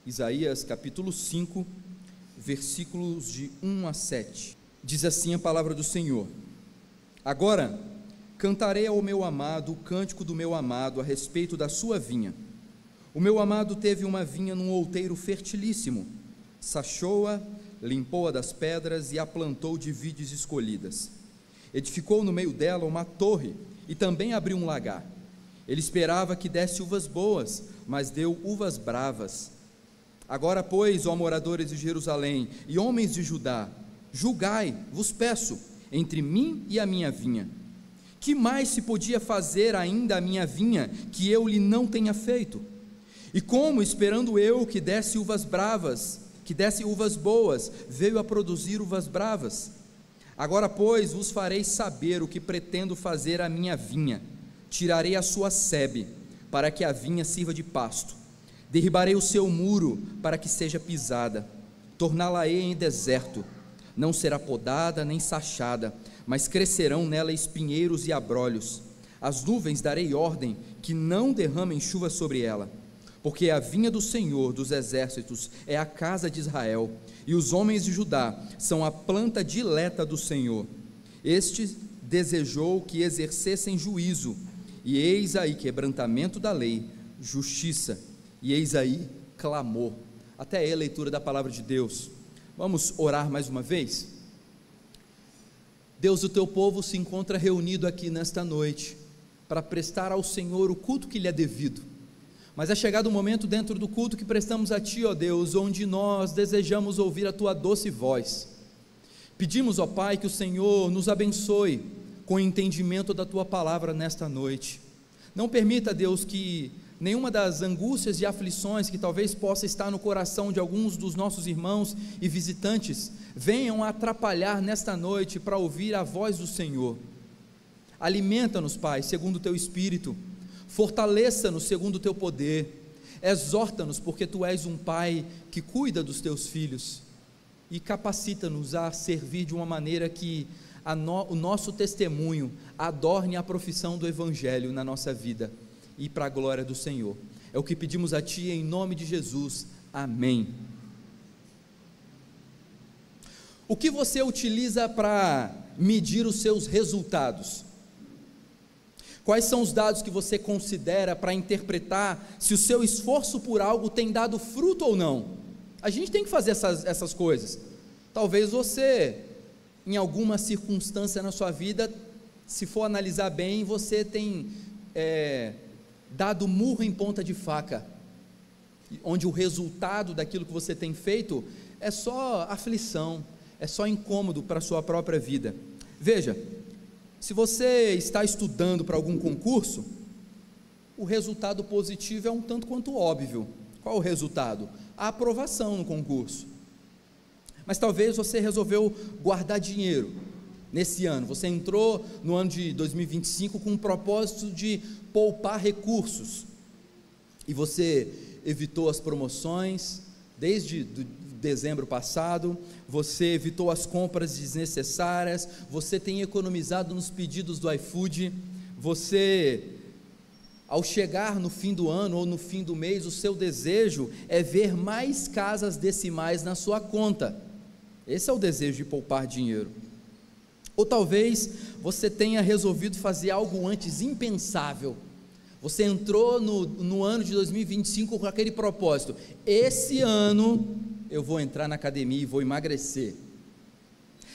Isaías capítulo 5, versículos de 1 a 7, diz assim a palavra do Senhor: Agora cantarei ao meu amado o cântico do meu amado a respeito da sua vinha. O meu amado teve uma vinha num outeiro fertilíssimo, sachou-a, limpou-a das pedras e a plantou de vides escolhidas. Edificou no meio dela uma torre e também abriu um lagar. Ele esperava que desse uvas boas, mas deu uvas bravas. Agora, pois, ó moradores de Jerusalém e homens de Judá, julgai, vos peço, entre mim e a minha vinha. Que mais se podia fazer ainda a minha vinha, que eu lhe não tenha feito? E como, esperando eu que desse uvas bravas, que desse uvas boas, veio a produzir uvas bravas? Agora, pois, vos farei saber o que pretendo fazer à minha vinha. Tirarei a sua sebe, para que a vinha sirva de pasto. Derribarei o seu muro, para que seja pisada. Torná-la-ei em deserto. Não será podada nem sachada, mas crescerão nela espinheiros e abrolhos. As nuvens darei ordem, que não derramem chuva sobre ela. Porque a vinha do Senhor dos exércitos é a casa de Israel, e os homens de Judá são a planta dileta do Senhor. Este desejou que exercessem juízo, e eis aí quebrantamento da lei, justiça, e eis aí clamor. Até aí a leitura da palavra de Deus. Vamos orar mais uma vez? Deus, o teu povo se encontra reunido aqui nesta noite, para prestar ao Senhor o culto que lhe é devido. Mas é chegado o momento dentro do culto que prestamos a Ti, ó Deus, onde nós desejamos ouvir a Tua doce voz. Pedimos, ó Pai, que o Senhor nos abençoe com o entendimento da Tua palavra nesta noite. Não permita, Deus, que nenhuma das angústias e aflições que talvez possa estar no coração de alguns dos nossos irmãos e visitantes venham a atrapalhar nesta noite para ouvir a voz do Senhor. Alimenta-nos, Pai, segundo o Teu Espírito. Fortaleça-nos segundo o Teu poder. Exorta-nos, porque Tu és um Pai que cuida dos Teus filhos, e capacita-nos a servir de uma maneira que o nosso testemunho adorne a profissão do Evangelho na nossa vida, e para a glória do Senhor. É o que pedimos a Ti em nome de Jesus, amém. O que você utiliza para medir os seus resultados? Quais são os dados que você considera para interpretar se o seu esforço por algo tem dado fruto ou não? A gente tem que fazer essas coisas. Talvez você, em alguma circunstância na sua vida, se for analisar bem, você tem dado murro em ponta de faca, onde o resultado daquilo que você tem feito é só aflição, é só incômodo para a sua própria vida. Veja, se você está estudando para algum concurso, o resultado positivo é um tanto quanto óbvio. Qual o resultado? A aprovação no concurso. Mas talvez você resolveu guardar dinheiro nesse ano, você entrou no ano de 2025 com o propósito de poupar recursos, e você evitou as promoções, desde dezembro passado, você evitou as compras desnecessárias, você tem economizado nos pedidos do iFood, você, ao chegar no fim do ano ou no fim do mês, o seu desejo é ver mais casas decimais na sua conta. Esse é o desejo de poupar dinheiro. Ou talvez você tenha resolvido fazer algo antes impensável. Você entrou no ano de 2025 com aquele propósito: esse ano eu vou entrar na academia e vou emagrecer.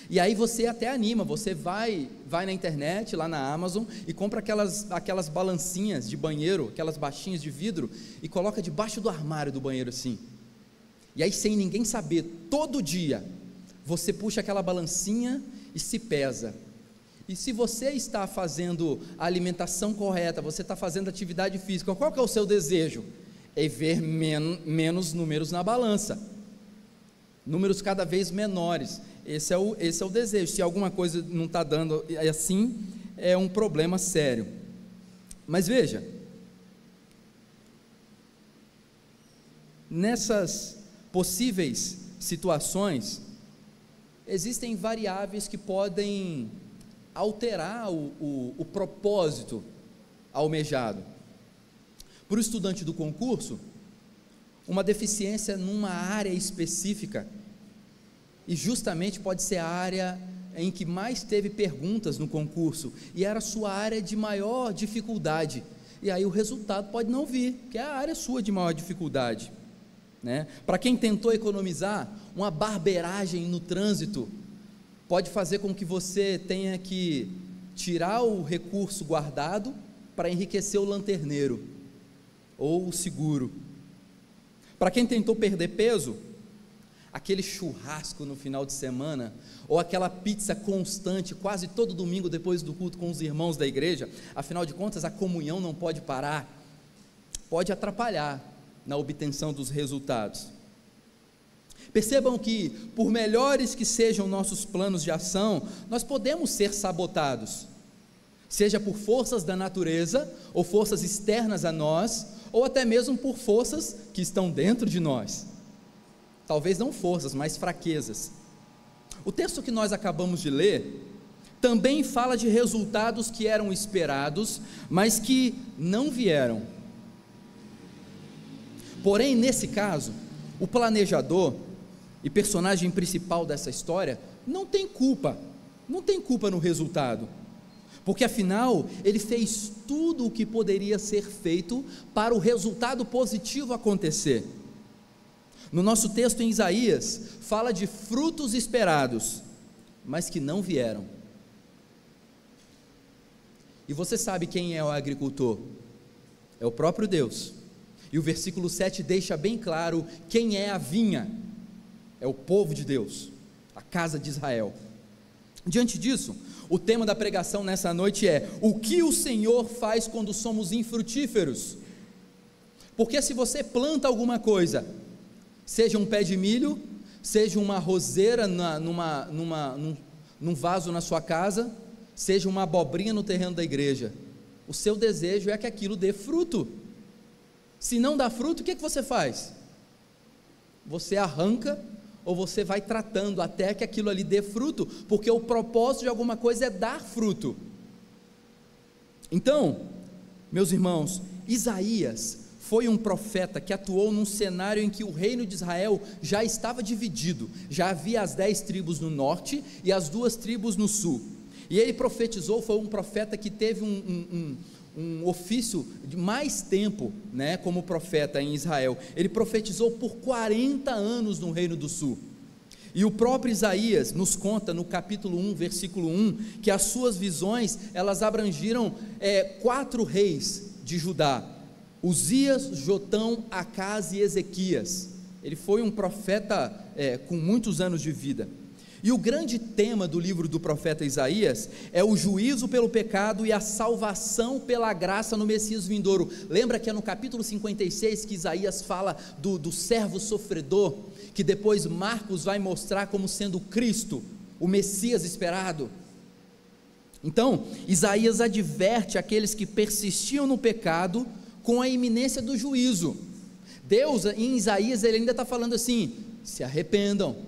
E aí você até anima, você vai na internet, lá na Amazon, e compra aquelas balancinhas de banheiro, aquelas baixinhas de vidro, e coloca debaixo do armário do banheiro assim. E aí, sem ninguém saber, todo dia você puxa aquela balancinha e se pesa. E se você está fazendo a alimentação correta, você está fazendo atividade física, qual que é o seu desejo? É ver menos números na balança, números cada vez menores. Esse é o desejo. Se alguma coisa não está dando assim, é um problema sério. Mas veja, nessas possíveis situações, existem variáveis que podem alterar o propósito almejado. Para o estudante do concurso, uma deficiência numa área específica, e justamente pode ser a área em que mais teve perguntas no concurso, e era a sua área de maior dificuldade, e aí o resultado pode não vir, que é a área sua de maior dificuldade, né? Para quem tentou economizar, uma barbeiragem no trânsito pode fazer com que você tenha que tirar o recurso guardado para enriquecer o lanterneiro, ou o seguro. Para quem tentou perder peso, aquele churrasco no final de semana, ou aquela pizza constante, quase todo domingo depois do culto com os irmãos da igreja, afinal de contas a comunhão não pode parar, pode atrapalhar na obtenção dos resultados. Percebam que, por melhores que sejam nossos planos de ação, nós podemos ser sabotados, seja por forças da natureza, ou forças externas a nós, ou até mesmo por forças que estão dentro de nós. Talvez não forças, mas fraquezas. O texto que nós acabamos de ler também fala de resultados que eram esperados, mas que não vieram. Porém, nesse caso, o planejador e personagem principal dessa história não tem culpa no resultado, porque afinal ele fez tudo o que poderia ser feito para o resultado positivo acontecer. No nosso texto em Isaías, fala de frutos esperados, mas que não vieram. E você sabe quem é o agricultor? É o próprio Deus. E o versículo 7 deixa bem claro quem é a vinha. É o povo de Deus, a casa de Israel. Diante disso, o tema da pregação nessa noite é: o que o Senhor faz quando somos infrutíferos? Porque se você planta alguma coisa, seja um pé de milho, seja uma roseira num vaso na sua casa, seja uma abobrinha no terreno da igreja, o seu desejo é que aquilo dê fruto. Se não dá fruto, o que você faz? Você arranca, ou você vai tratando até que aquilo ali dê fruto, porque o propósito de alguma coisa é dar fruto. Então, meus irmãos, Isaías foi um profeta que atuou num cenário em que o reino de Israel já estava dividido, já havia as 10 tribos no norte e as 2 tribos no sul, e ele profetizou, foi um profeta que teve um ofício de mais tempo, né, como profeta em Israel. Ele profetizou por 40 anos no reino do sul, e o próprio Isaías nos conta no capítulo 1, versículo 1, que as suas visões, elas abrangiram 4 reis de Judá: Uzias, Jotão, Acás e Ezequias. Ele foi um profeta com muitos anos de vida. E o grande tema do livro do profeta Isaías é o juízo pelo pecado e a salvação pela graça no Messias vindouro. Lembra que é no capítulo 56 que Isaías fala do servo sofredor, que depois Marcos vai mostrar como sendo Cristo, o Messias esperado. Então, Isaías adverte aqueles que persistiam no pecado com a iminência do juízo. Deus, em Isaías, ele ainda está falando assim: se arrependam,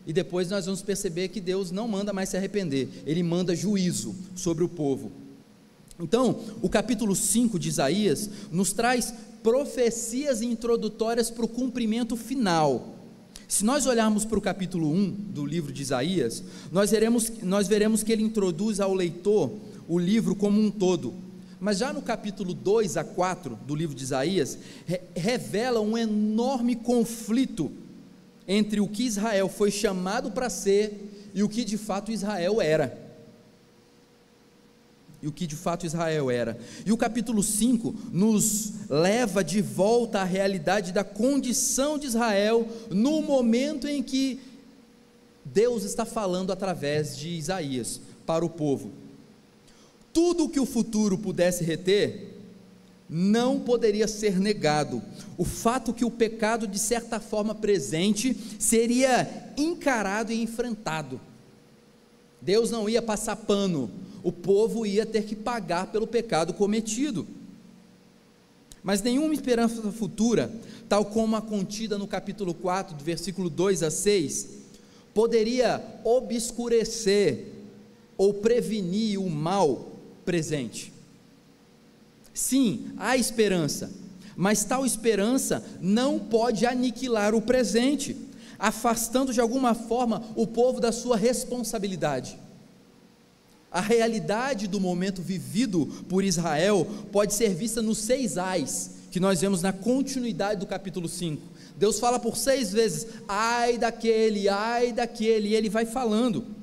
e depois nós vamos perceber que Deus não manda mais se arrepender, Ele manda juízo sobre o povo. Então, o capítulo 5 de Isaías nos traz profecias introdutórias para o cumprimento final. Se nós olharmos para o capítulo 1 do livro de Isaías, nós veremos que ele introduz ao leitor o livro como um todo, mas já no capítulo 2 a 4 do livro de Isaías, revela um enorme conflito entre o que Israel foi chamado para ser e o que de fato Israel era. E o capítulo 5 nos leva de volta à realidade da condição de Israel no momento em que Deus está falando através de Isaías para o povo. Tudo o que o futuro pudesse reter não poderia ser negado. O fato que o pecado, de certa forma presente, seria encarado e enfrentado. Deus não ia passar pano, o povo ia ter que pagar pelo pecado cometido. Mas nenhuma esperança futura, tal como a contida no capítulo 4, do versículo 2 a 6, poderia obscurecer ou prevenir o mal presente. Sim, há esperança, mas tal esperança não pode aniquilar o presente, afastando de alguma forma o povo da sua responsabilidade. A realidade do momento vivido por Israel pode ser vista nos 6 ais, que nós vemos na continuidade do capítulo 5. Deus fala por 6 vezes, ai daquele, e ele vai falando.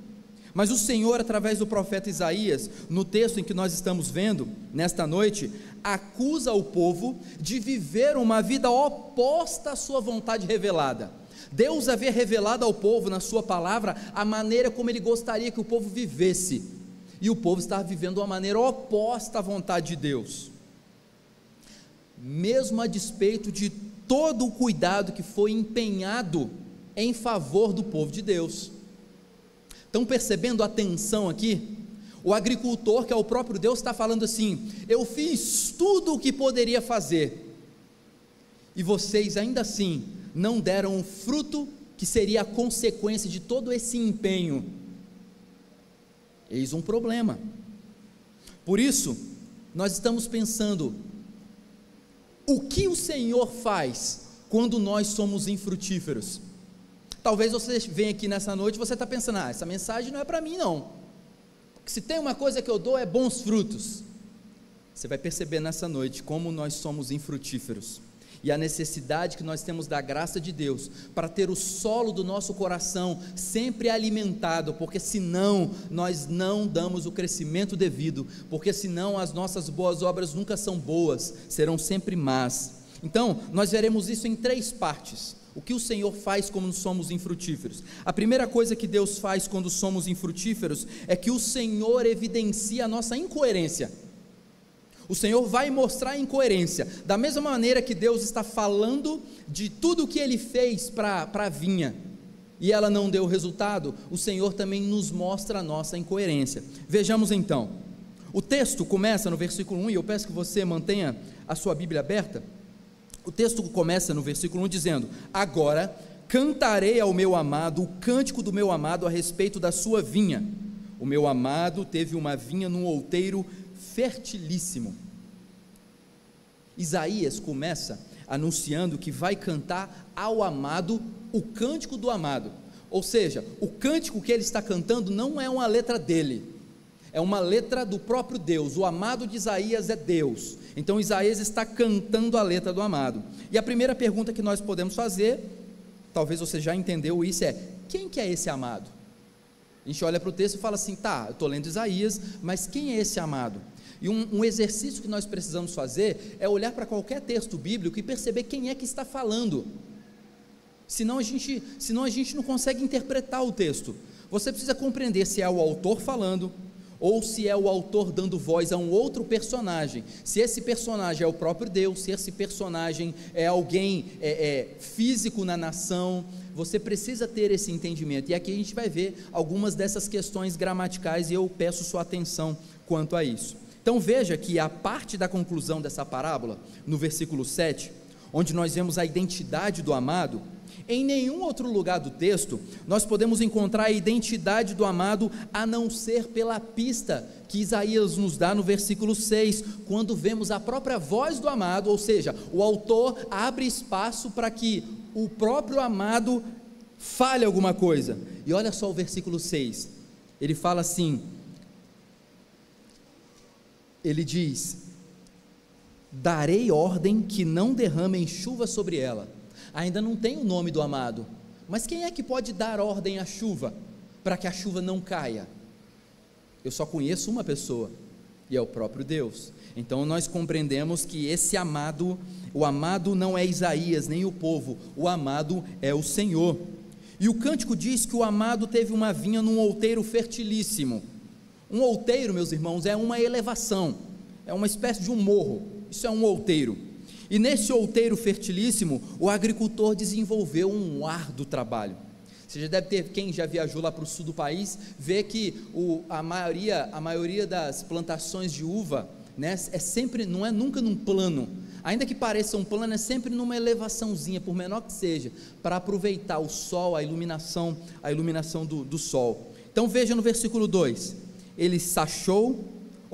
Mas o Senhor, através do profeta Isaías, no texto em que nós estamos vendo, nesta noite, acusa o povo de viver uma vida oposta à sua vontade revelada. Deus havia revelado ao povo, na sua palavra, a maneira como ele gostaria que o povo vivesse, e o povo estava vivendo uma maneira oposta à vontade de Deus, mesmo a despeito de todo o cuidado que foi empenhado em favor do povo de Deus. Estão percebendo a tensão aqui? O agricultor, que é o próprio Deus, está falando assim: eu fiz tudo o que poderia fazer, e vocês ainda assim não deram o fruto que seria a consequência de todo esse empenho. Eis um problema. Por isso, nós estamos pensando, o que o Senhor faz quando nós somos infrutíferos? Talvez você venha aqui nessa noite e você está pensando, essa mensagem não é para mim não, porque se tem uma coisa que eu dou é bons frutos. Você vai perceber nessa noite como nós somos infrutíferos, e a necessidade que nós temos da graça de Deus, para ter o solo do nosso coração sempre alimentado, porque senão nós não damos o crescimento devido, porque senão as nossas boas obras nunca são boas, serão sempre más. Então, nós veremos isso em 3 partes. O que o Senhor faz quando somos infrutíferos? A primeira coisa que Deus faz quando somos infrutíferos, é que o Senhor evidencia a nossa incoerência. O Senhor vai mostrar a incoerência, da mesma maneira que Deus está falando de tudo o que Ele fez para a vinha, e ela não deu resultado, o Senhor também nos mostra a nossa incoerência. Vejamos então, o texto começa no versículo 1, e eu peço que você mantenha a sua Bíblia aberta. O texto começa no versículo 1 dizendo: agora cantarei ao meu amado o cântico do meu amado a respeito da sua vinha. O meu amado teve uma vinha num outeiro fertilíssimo. Isaías começa anunciando que vai cantar ao amado o cântico do amado, ou seja, o cântico que ele está cantando não é uma letra dele, é uma letra do próprio Deus. O amado de Isaías é Deus, então Isaías está cantando a letra do amado. E a primeira pergunta que nós podemos fazer, talvez você já entendeu isso, é: quem que é esse amado? A gente olha para o texto e fala assim, tá, eu estou lendo Isaías, mas quem é esse amado? E um exercício que nós precisamos fazer é olhar para qualquer texto bíblico e perceber quem é que está falando, senão a gente não consegue interpretar o texto. Você precisa compreender se é o autor falando, ou se é o autor dando voz a um outro personagem, se esse personagem é o próprio Deus, se esse personagem é alguém físico na nação. Você precisa ter esse entendimento, e aqui a gente vai ver algumas dessas questões gramaticais, e eu peço sua atenção quanto a isso. Então veja que a parte da conclusão dessa parábola, no versículo 7, onde nós vemos a identidade do amado, em nenhum outro lugar do texto nós podemos encontrar a identidade do amado, a não ser pela pista que Isaías nos dá no versículo 6, quando vemos a própria voz do amado, ou seja, o autor abre espaço para que o próprio amado fale alguma coisa. E olha só o versículo 6, ele fala assim, ele diz: darei ordem que não derramem chuva sobre ela. Ainda não tem o nome do amado, mas quem é que pode dar ordem à chuva, para que a chuva não caia? Eu só conheço uma pessoa, e é o próprio Deus. Então nós compreendemos que esse amado, o amado não é Isaías, nem o povo, o amado é o Senhor. E o cântico diz que o amado teve uma vinha num outeiro fertilíssimo. Um outeiro, meus irmãos, é uma elevação, é uma espécie de um morro, isso é um outeiro. E nesse outeiro fertilíssimo, o agricultor desenvolveu um árduo trabalho. Você já deve ter, quem já viajou lá para o sul do país, vê que a maioria das plantações de uva, né, é sempre, não é nunca num plano, ainda que pareça um plano, é sempre numa elevaçãozinha, por menor que seja, para aproveitar o sol, a iluminação do sol. Então veja no versículo 2, ele sachou,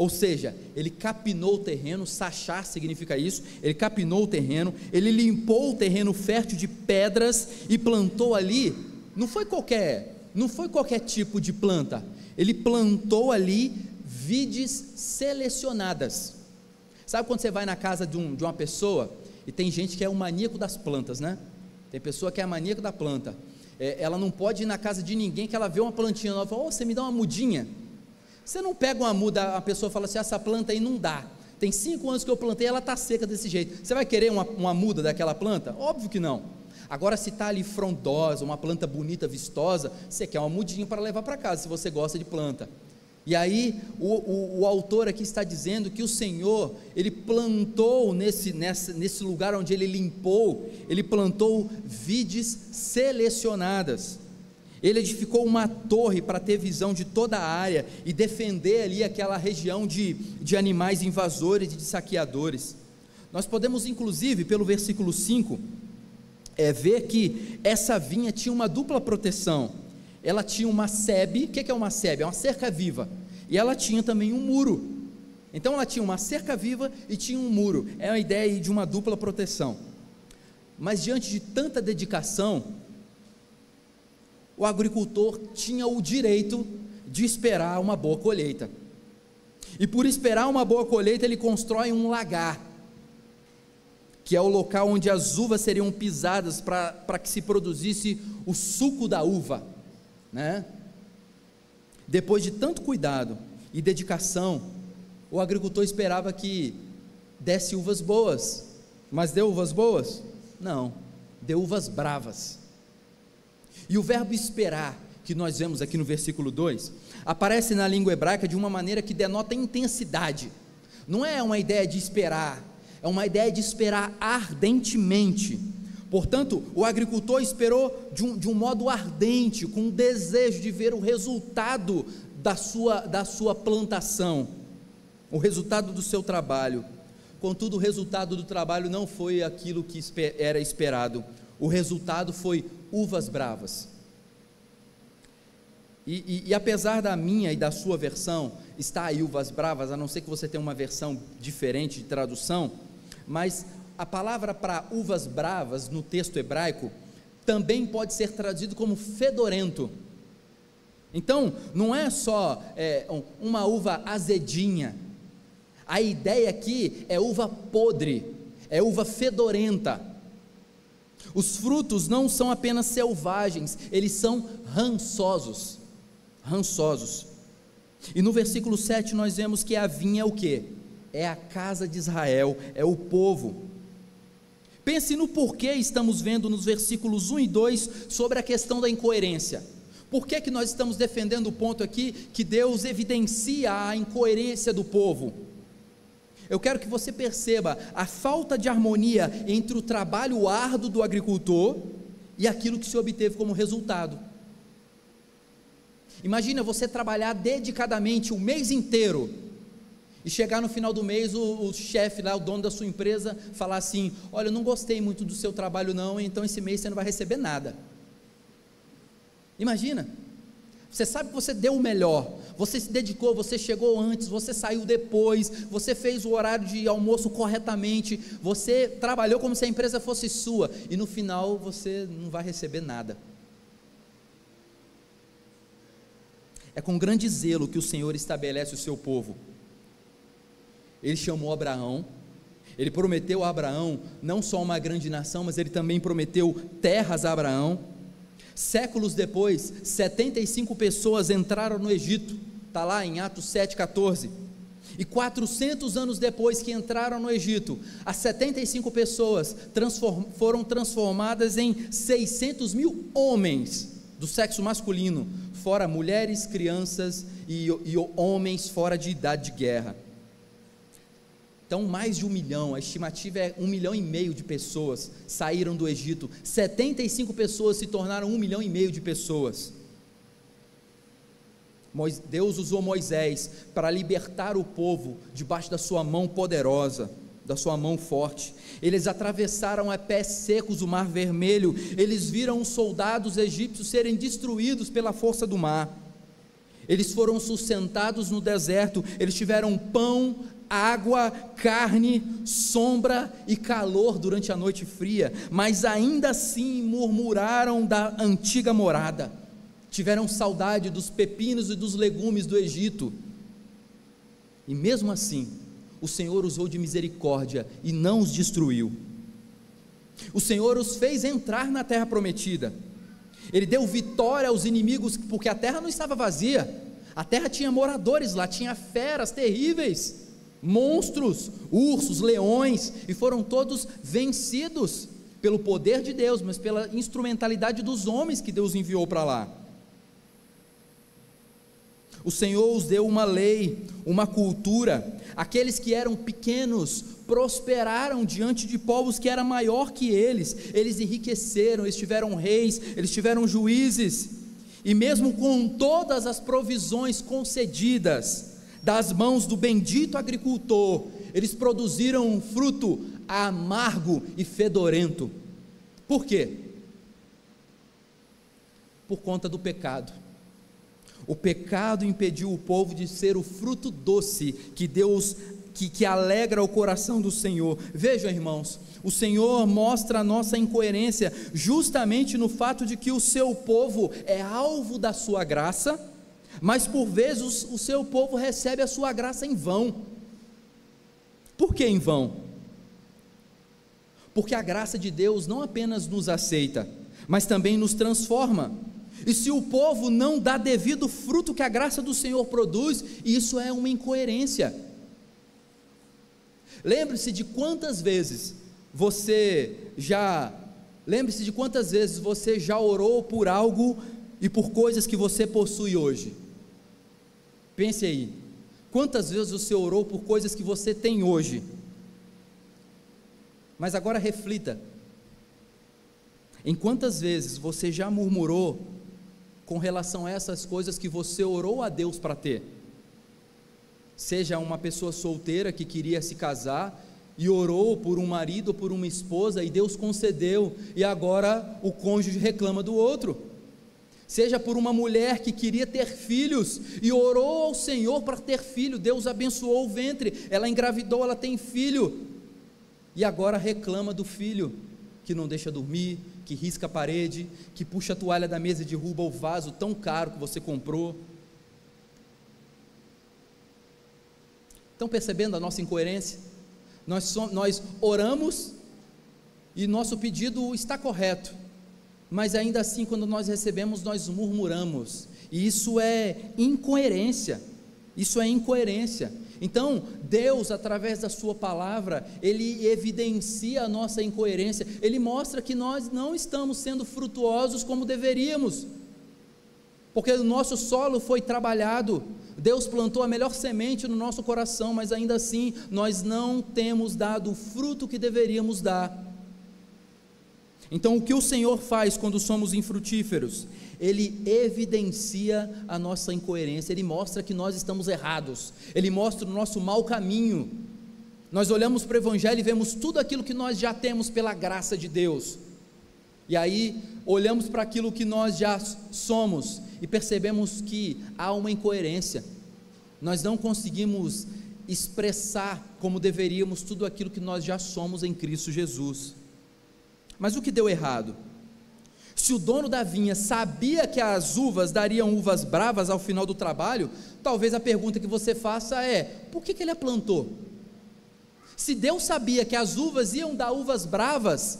ou seja, ele capinou o terreno. Sachar significa isso, ele capinou o terreno, ele limpou o terreno fértil de pedras e plantou ali, não foi qualquer tipo de planta, ele plantou ali vides selecionadas. Sabe quando você vai na casa de uma pessoa, e tem gente que é o maníaco das plantas, né? Tem pessoa que é maníaco da planta, ela não pode ir na casa de ninguém que ela vê uma plantinha nova, fala, você me dá uma mudinha. Você não pega uma muda, a pessoa fala assim, essa planta aí não dá, tem 5 anos que eu plantei, ela está seca desse jeito, você vai querer uma muda daquela planta? Óbvio que não. Agora, se está ali frondosa, uma planta bonita, vistosa, você quer uma mudinha para levar para casa, se você gosta de planta. E aí, o autor aqui está dizendo que o Senhor, ele plantou nesse lugar onde ele limpou, ele plantou vides selecionadas. Ele edificou uma torre para ter visão de toda a área e defender ali aquela região de animais invasores e de saqueadores. Nós podemos, inclusive, pelo versículo 5, ver que essa vinha tinha uma dupla proteção. Ela tinha uma sebe. O que é uma sebe? É uma cerca viva, e ela tinha também um muro. Então ela tinha uma cerca viva e tinha um muro. É a ideia de uma dupla proteção. Mas diante de tanta dedicação, o agricultor tinha o direito de esperar uma boa colheita, e por esperar uma boa colheita, ele constrói um lagar, que é o local onde as uvas seriam pisadas para que se produzisse o suco da uva, né? Depois de tanto cuidado e dedicação, o agricultor esperava que desse uvas boas, mas deu uvas boas? Não, deu uvas bravas. E o verbo esperar, que nós vemos aqui no versículo 2, aparece na língua hebraica de uma maneira que denota intensidade. Não é uma ideia de esperar, é uma ideia de esperar ardentemente. Portanto, o agricultor esperou de um modo ardente, com o desejo de ver o resultado da sua plantação, o resultado do seu trabalho. Contudo, o resultado do trabalho não foi aquilo que era esperado. O resultado foi uvas bravas. E apesar da minha e da sua versão, está aí uvas bravas, a não ser que você tenha uma versão diferente de tradução, mas a palavra para uvas bravas no texto hebraico também pode ser traduzido como fedorento. Então, não é só uma uva azedinha, a ideia aqui é uva podre, é uva fedorenta. Os frutos não são apenas selvagens, eles são rançosos. E no versículo 7 nós vemos que a vinha é o quê? É a casa de Israel, é o povo. Pense no porquê estamos vendo nos versículos 1 e 2 sobre a questão da incoerência. Por que nós estamos defendendo o ponto aqui que Deus evidencia a incoerência do povo? Eu quero que você perceba a falta de harmonia entre o trabalho árduo do agricultor e aquilo que se obteve como resultado. Imagina você trabalhar dedicadamente o mês inteiro e chegar no final do mês, o chefe lá, o dono da sua empresa, falar assim: olha, eu não gostei muito do seu trabalho não, então esse mês você não vai receber nada. Imagina, você sabe que você deu o melhor, você se dedicou, você chegou antes, você saiu depois, você fez o horário de almoço corretamente, você trabalhou como se a empresa fosse sua, e no final você não vai receber nada. É com grande zelo que o Senhor estabelece o seu povo. Ele chamou Abraão, ele prometeu a Abraão não só uma grande nação, mas ele também prometeu terras a Abraão. Séculos depois, 75 pessoas entraram no Egito, está lá em Atos 7,14, e 400 anos depois que entraram no Egito, as 75 pessoas foram transformadas em 600 mil homens do sexo masculino, fora mulheres, crianças e homens fora de idade de guerra. Então mais de 1 milhão, a estimativa é 1,5 milhão de pessoas saíram do Egito, 75 pessoas se tornaram 1,5 milhão de pessoas. Deus usou Moisés para libertar o povo debaixo da sua mão poderosa, da sua mão forte. Eles atravessaram a pés secos o mar vermelho, eles viram os soldados egípcios serem destruídos pela força do mar. Eles foram sustentados no deserto, eles tiveram pão, água, carne, sombra e calor durante a noite fria, mas ainda assim murmuraram da antiga morada, tiveram saudade dos pepinos e dos legumes do Egito, e mesmo assim, o Senhor usou de misericórdia e não os destruiu. O Senhor os fez entrar na terra prometida, Ele deu vitória aos inimigos, porque a terra não estava vazia, a terra tinha moradores lá, tinha feras terríveis, monstros, ursos, leões, e foram todos vencidos pelo poder de Deus, mas pela instrumentalidade dos homens que Deus enviou para lá. O Senhor os deu uma lei, uma cultura. Aqueles que eram pequenos prosperaram diante de povos que eram maior que eles enriqueceram, eles tiveram reis, eles tiveram juízes, e mesmo com todas as provisões concedidas das mãos do bendito agricultor, eles produziram um fruto amargo e fedorento. Por quê? Por conta do pecado. O pecado impediu o povo de ser o fruto doce que Deus, que alegra o coração do Senhor. Vejam, irmãos, o Senhor mostra a nossa incoerência justamente no fato de que o seu povo é alvo da sua graça, mas por vezes o seu povo recebe a sua graça em vão. Por que em vão? Porque a graça de Deus não apenas nos aceita, mas também nos transforma. E se o povo não dá devido fruto que a graça do Senhor produz, isso é uma incoerência. Lembre-se de quantas vezes você já orou por algo e por coisas que você possui hoje. Pense aí, quantas vezes você orou por coisas que você tem hoje? Mas agora reflita, em quantas vezes você já murmurou com relação a essas coisas que você orou a Deus para ter? Seja uma pessoa solteira que queria se casar e orou por um marido ou por uma esposa e Deus concedeu, e agora o cônjuge reclama do outro. Seja por uma mulher que queria ter filhos e orou ao Senhor para ter filho, Deus abençoou o ventre, ela engravidou, ela tem filho, e agora reclama do filho, que não deixa dormir, que risca a parede, que puxa a toalha da mesa e derruba o vaso tão caro que você comprou. Estão percebendo a nossa incoerência? Nós oramos e nosso pedido está correto, mas ainda assim, quando nós recebemos, nós murmuramos, e isso é incoerência. Então, Deus, através da sua palavra, Ele evidencia a nossa incoerência, Ele mostra que nós não estamos sendo frutuosos como deveríamos, porque o nosso solo foi trabalhado, Deus plantou a melhor semente no nosso coração, mas ainda assim, nós não temos dado o fruto que deveríamos dar. Então, o que o Senhor faz quando somos infrutíferos? Ele evidencia a nossa incoerência, Ele mostra que nós estamos errados, Ele mostra o nosso mau caminho. Nós olhamos para o Evangelho e vemos tudo aquilo que nós já temos pela graça de Deus, e aí olhamos para aquilo que nós já somos, e percebemos que há uma incoerência, nós não conseguimos expressar como deveríamos tudo aquilo que nós já somos em Cristo Jesus. Mas o que deu errado? Se o dono da vinha sabia que as uvas dariam uvas bravas ao final do trabalho, talvez a pergunta que você faça é: por que ele a plantou? Se Deus sabia que as uvas iam dar uvas bravas,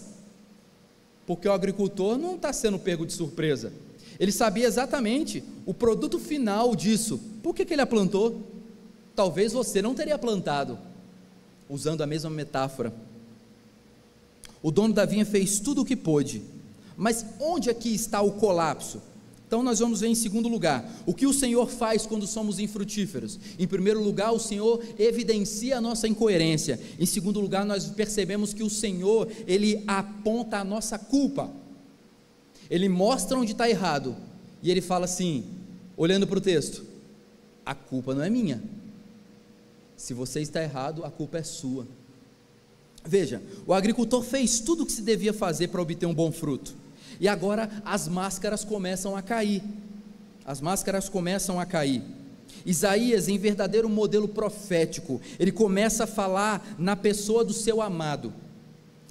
porque o agricultor não está sendo pego de surpresa, ele sabia exatamente o produto final disso, por que ele a plantou? Talvez você não teria plantado, usando a mesma metáfora. O dono da vinha fez tudo o que pôde, mas onde aqui está o colapso? Então nós vamos ver em segundo lugar, o que o Senhor faz quando somos infrutíferos. Em primeiro lugar, o Senhor evidencia a nossa incoerência. Em segundo lugar, nós percebemos que o Senhor, Ele aponta a nossa culpa, Ele mostra onde está errado, e Ele fala assim, olhando para o texto: a culpa não é minha, se você está errado, a culpa é sua. Veja, o agricultor fez tudo o que se devia fazer para obter um bom fruto, e agora as máscaras começam a cair. as máscaras começam a cair. Isaías, em verdadeiro modelo profético, ele começa a falar na pessoa do seu amado.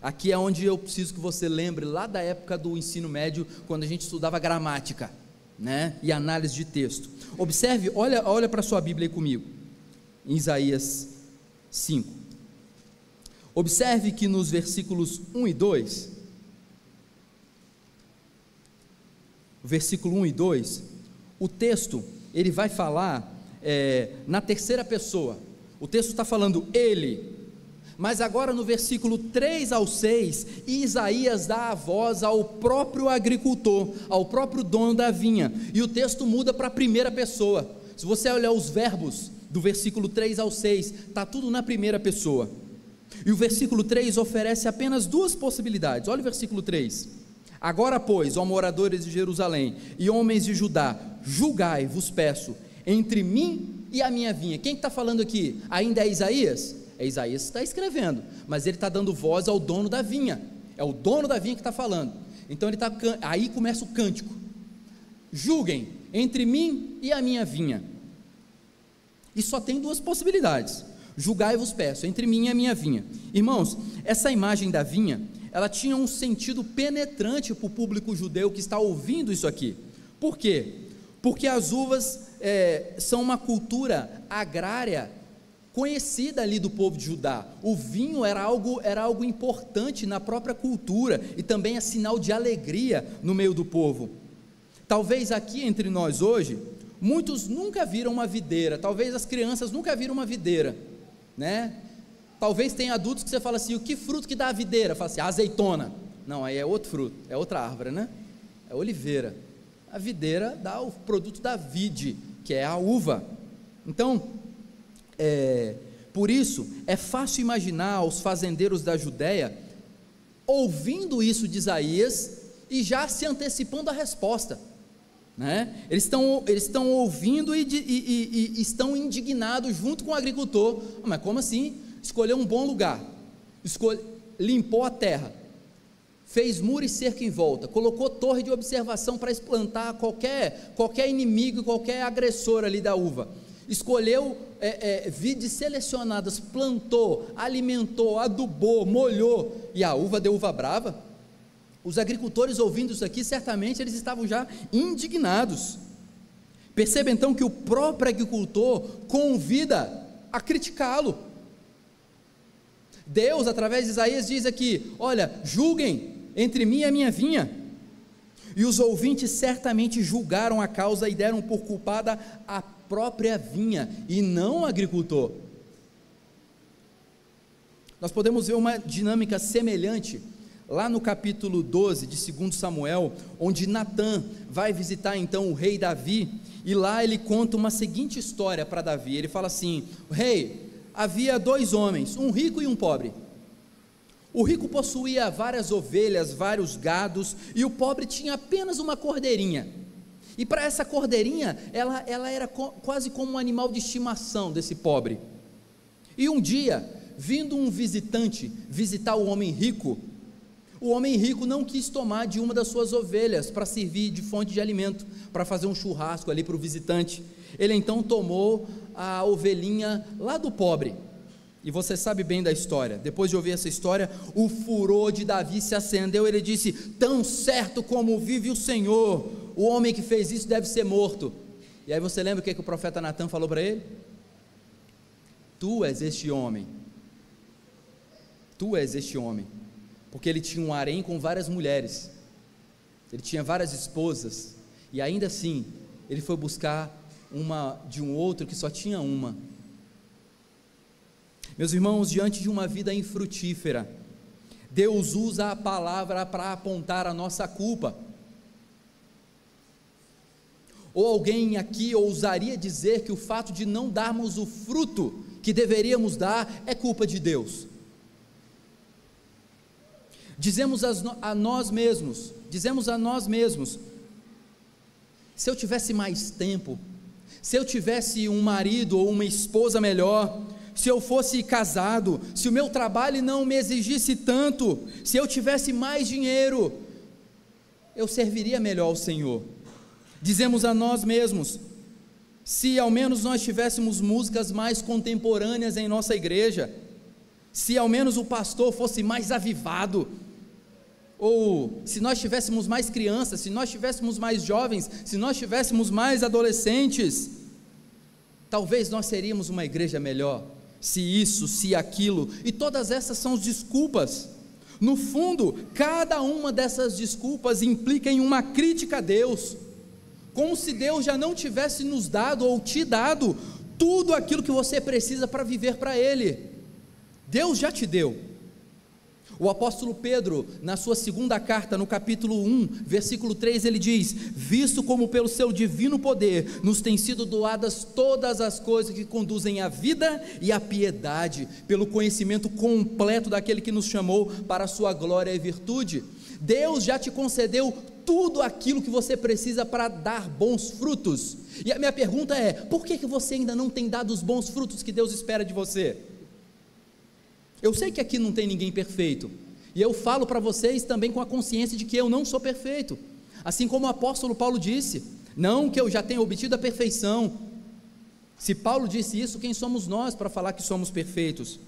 Aqui é onde eu preciso que você lembre, lá da época do ensino médio, quando a gente estudava gramática, né, e análise de texto. Observe, olha para a sua Bíblia aí comigo, em Isaías 5. Observe que nos versículos 1 e 2, versículo 1 e 2, o texto, ele vai falar na terceira pessoa. O texto está falando ele, mas agora no versículo 3 ao 6, Isaías dá a voz ao próprio agricultor, ao próprio dono da vinha, e o texto muda para a primeira pessoa. Se você olhar os verbos do versículo 3 ao 6, está tudo na primeira pessoa, e o versículo 3 oferece apenas duas possibilidades. Olha o versículo 3: agora pois, ó moradores de Jerusalém e homens de Judá, julgai, vos peço, entre mim e a minha vinha. Quem está falando aqui? Ainda é Isaías? É Isaías que está escrevendo, mas ele está dando voz ao dono da vinha, é o dono da vinha que está falando. Então aí começa o cântico: julguem entre mim e a minha vinha. E só tem duas possibilidades: julgai, vos peço, entre mim e a minha vinha. Irmãos, essa imagem da vinha, ela tinha um sentido penetrante para o público judeu que está ouvindo isso aqui. Por quê? Porque as uvas são uma cultura agrária conhecida ali do povo de Judá. O vinho era algo importante na própria cultura, e também é sinal de alegria no meio do povo. Talvez aqui entre nós hoje, muitos nunca viram uma videira, talvez as crianças nunca viram uma videira, né? Talvez tenha adultos que você fala assim: o que fruto que dá a videira? Fala assim: azeitona. Não, aí é outro fruto, é outra árvore, né? É oliveira. A videira dá o produto da vide, que é a uva. Então, por isso, é fácil imaginar os fazendeiros da Judéia ouvindo isso de Isaías e já se antecipando a resposta, né? Eles estão ouvindo e estão indignados junto com o agricultor. Mas como assim? Escolheu um bom lugar, limpou a terra, fez muro e cerca em volta, colocou torre de observação para esplantar qualquer inimigo, qualquer agressor ali da uva, escolheu vides selecionadas, plantou, alimentou, adubou, molhou, e a uva deu uva brava. Os agricultores, ouvindo isso aqui, certamente eles estavam já indignados. Perceba então que o próprio agricultor convida a criticá-lo. Deus, através de Isaías, diz aqui: olha, julguem entre mim e a minha vinha. E os ouvintes certamente julgaram a causa e deram por culpada a própria vinha e não o agricultor. Nós podemos ver uma dinâmica semelhante lá no capítulo 12 de 2 Samuel, onde Natã vai visitar então o rei Davi, e lá ele conta uma seguinte história para Davi. Ele fala assim: rei, havia dois homens, um rico e um pobre. O rico possuía várias ovelhas, vários gados, e o pobre tinha apenas uma cordeirinha. E para essa cordeirinha, ela era quase como um animal de estimação desse pobre. E um dia, vindo um visitante visitar o homem rico não quis tomar de uma das suas ovelhas para servir de fonte de alimento, para fazer um churrasco ali para o visitante. Ele então tomou a ovelhinha lá do pobre. E você sabe bem da história. Depois de ouvir essa história, o furor de Davi se acendeu. Ele disse: tão certo como vive o Senhor, o homem que fez isso deve ser morto. E aí você lembra o que o profeta Natã falou para ele? Tu és este homem. Tu és este homem. Porque ele tinha um harém com várias mulheres, ele tinha várias esposas, e ainda assim ele foi buscar uma de um outro que só tinha uma. Meus irmãos, diante de uma vida infrutífera, Deus usa a palavra para apontar a nossa culpa. Ou alguém aqui ousaria dizer que o fato de não darmos o fruto que deveríamos dar é culpa de Deus? Dizemos a nós mesmos, se eu tivesse mais tempo, se eu tivesse um marido ou uma esposa melhor, se eu fosse casado, se o meu trabalho não me exigisse tanto, se eu tivesse mais dinheiro, eu serviria melhor ao Senhor. Dizemos a nós mesmos: se ao menos nós tivéssemos músicas mais contemporâneas em nossa igreja, se ao menos o pastor fosse mais avivado, ou se nós tivéssemos mais crianças, se nós tivéssemos mais jovens, se nós tivéssemos mais adolescentes, talvez nós seríamos uma igreja melhor. Se isso, se aquilo, e todas essas são as desculpas. No fundo, cada uma dessas desculpas implica em uma crítica a Deus, como se Deus já não tivesse nos dado ou te dado tudo aquilo que você precisa para viver para Ele. Deus já te deu. O apóstolo Pedro, na sua segunda carta, no capítulo 1, versículo 3, ele diz: visto como pelo seu divino poder nos têm sido doadas todas as coisas que conduzem à vida e à piedade, pelo conhecimento completo daquele que nos chamou para a sua glória e virtude. Deus já te concedeu tudo aquilo que você precisa para dar bons frutos. E a minha pergunta é: por que você ainda não tem dado os bons frutos que Deus espera de você? Eu sei que aqui não tem ninguém perfeito, e eu falo para vocês também com a consciência de que eu não sou perfeito, assim como o apóstolo Paulo disse, não que eu já tenha obtido a perfeição. Se Paulo disse isso, quem somos nós para falar que somos perfeitos?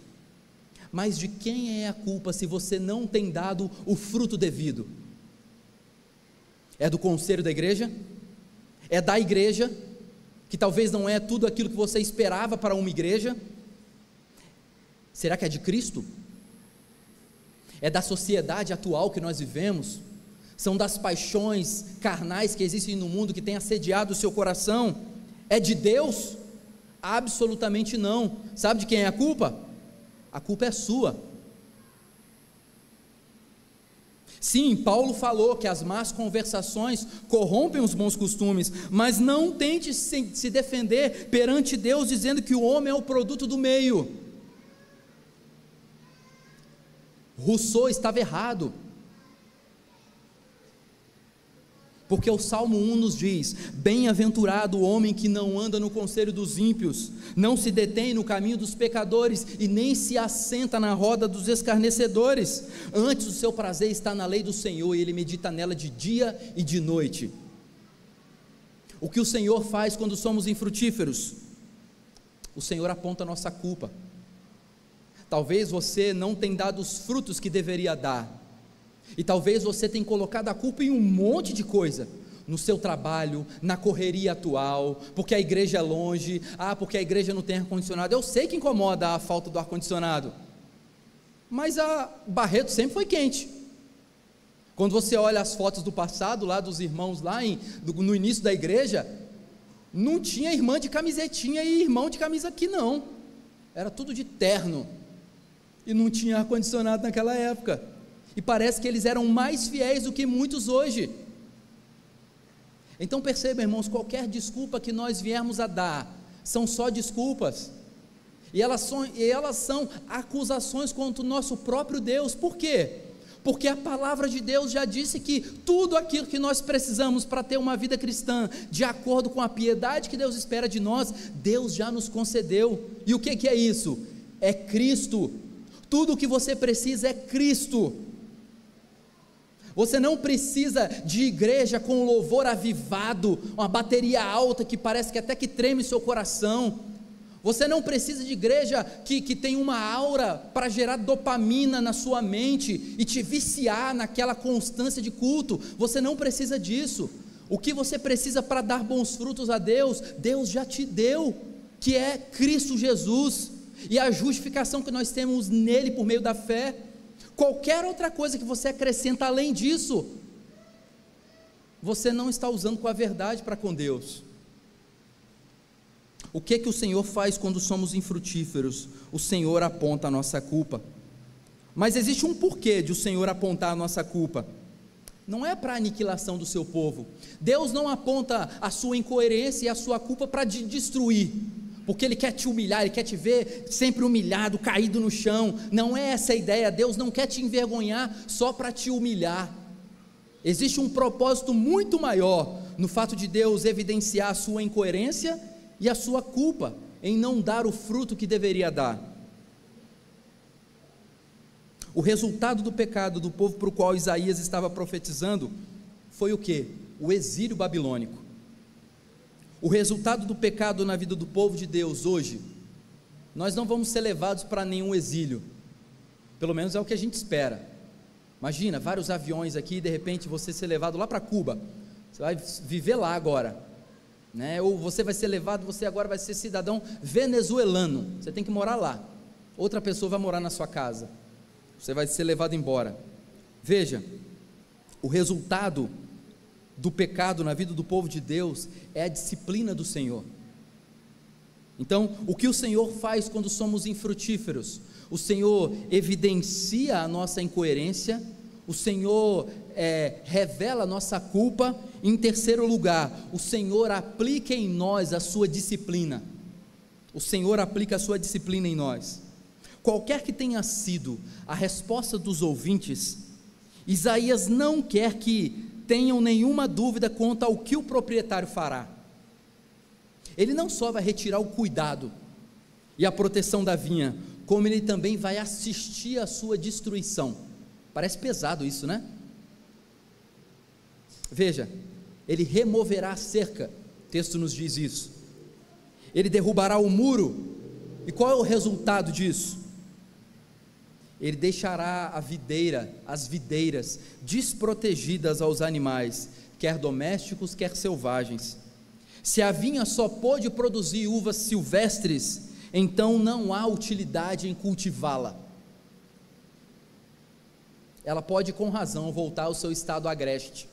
Mas de quem é a culpa se você não tem dado o fruto devido? É do conselho da igreja? É da igreja, que talvez não é tudo aquilo que você esperava para uma igreja? Será que é de Cristo? É da sociedade atual que nós vivemos? São das paixões carnais que existem no mundo que têm assediado o seu coração? É de Deus? Absolutamente não. Sabe de quem é a culpa? A culpa é sua. Sim, Paulo falou que as más conversações corrompem os bons costumes, mas não tente se defender perante Deus dizendo que o homem é o produto do meio. Rousseau estava errado, porque o Salmo 1 nos diz: bem-aventurado o homem que não anda no conselho dos ímpios, não se detém no caminho dos pecadores, e nem se assenta na roda dos escarnecedores. Antes o seu prazer está na lei do Senhor, e ele medita nela de dia e de noite. O que o Senhor faz quando somos infrutíferos? O Senhor aponta a nossa culpa. Talvez você não tenha dado os frutos que deveria dar, e talvez você tenha colocado a culpa em um monte de coisa, no seu trabalho, na correria atual, porque a igreja é longe, porque a igreja não tem ar-condicionado. Eu sei que incomoda a falta do ar-condicionado, mas a Barreto sempre foi quente. Quando você olha as fotos do passado, lá dos irmãos, no início da igreja, não tinha irmã de camisetinha e irmão de camisa aqui não, era tudo de terno, e não tinha ar-condicionado naquela época, e parece que eles eram mais fiéis do que muitos hoje. Então perceba, irmãos, qualquer desculpa que nós viermos a dar, são só desculpas, e elas são acusações contra o nosso próprio Deus. Por quê? Porque a palavra de Deus já disse que tudo aquilo que nós precisamos para ter uma vida cristã, de acordo com a piedade que Deus espera de nós, Deus já nos concedeu. E o que é isso? É Cristo. Tudo o que você precisa é Cristo. Você não precisa de igreja com louvor avivado, uma bateria alta que parece que até que treme seu coração. Você não precisa de igreja que tem uma aura para gerar dopamina na sua mente e te viciar naquela constância de culto. Você não precisa disso. O que você precisa para dar bons frutos a Deus, Deus já te deu, que é Cristo Jesus, e a justificação que nós temos nele por meio da fé. Qualquer outra coisa que você acrescenta além disso, você não está usando com a verdade para com Deus. O que o Senhor faz quando somos infrutíferos? O Senhor aponta a nossa culpa. Mas existe um porquê de o Senhor apontar a nossa culpa. Não é para a aniquilação do seu povo. Deus não aponta a sua incoerência e a sua culpa para te destruir, porque Ele quer te humilhar, Ele quer te ver sempre humilhado, caído no chão. Não é essa a ideia. Deus não quer te envergonhar só para te humilhar. Existe um propósito muito maior no fato de Deus evidenciar a sua incoerência e a sua culpa em não dar o fruto que deveria dar. O resultado do pecado do povo para o qual Isaías estava profetizando foi o quê? O exílio babilônico. o resultado do pecado na vida do povo de Deus hoje, nós não vamos ser levados para nenhum exílio, pelo menos é o que a gente espera. Imagina, vários aviões aqui, de repente você ser levado lá para Cuba, você vai viver lá agora, né? Ou você vai ser levado, você agora vai ser cidadão venezuelano, você tem que morar lá, outra pessoa vai morar na sua casa, você vai ser levado embora. Veja, o resultado do pecado na vida do povo de Deus é a disciplina do Senhor. Então, o que o Senhor faz quando somos infrutíferos? O Senhor evidencia a nossa incoerência, o Senhor revela a nossa culpa. Em terceiro lugar, o Senhor aplica em nós a sua disciplina. O Senhor aplica a sua disciplina em nós. Qualquer que tenha sido a resposta dos ouvintes, Isaías não quer que tenham nenhuma dúvida quanto ao que o proprietário fará. Ele não só vai retirar o cuidado e a proteção da vinha, como ele também vai assistir à sua destruição. Parece pesado isso, né? Veja, ele removerá a cerca, o texto nos diz isso. Ele derrubará o muro, e qual é o resultado disso? Ele deixará as videiras desprotegidas aos animais, quer domésticos, quer selvagens. Se a vinha só pôde produzir uvas silvestres, então não há utilidade em cultivá-la. Ela pode com razão voltar ao seu estado agreste.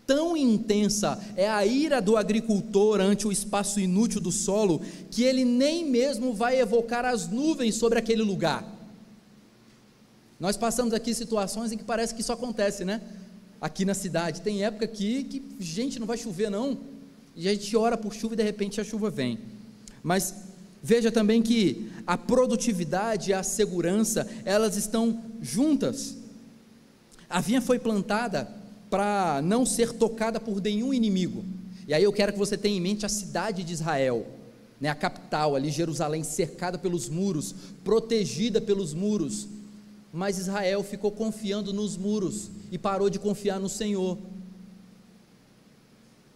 Tão intensa é a ira do agricultor ante o espaço inútil do solo, que ele nem mesmo vai evocar as nuvens sobre aquele lugar. Nós passamos aqui situações em que parece que isso acontece, né? Aqui na cidade, tem época aqui que, gente, não vai chover não, e a gente ora por chuva e de repente a chuva vem. Mas veja também que a produtividade e a segurança, elas estão juntas. A vinha foi plantada para não ser tocada por nenhum inimigo, e aí eu quero que você tenha em mente a cidade de Israel, né? A capital ali, Jerusalém, cercada pelos muros, protegida pelos muros, mas Israel ficou confiando nos muros, e parou de confiar no Senhor.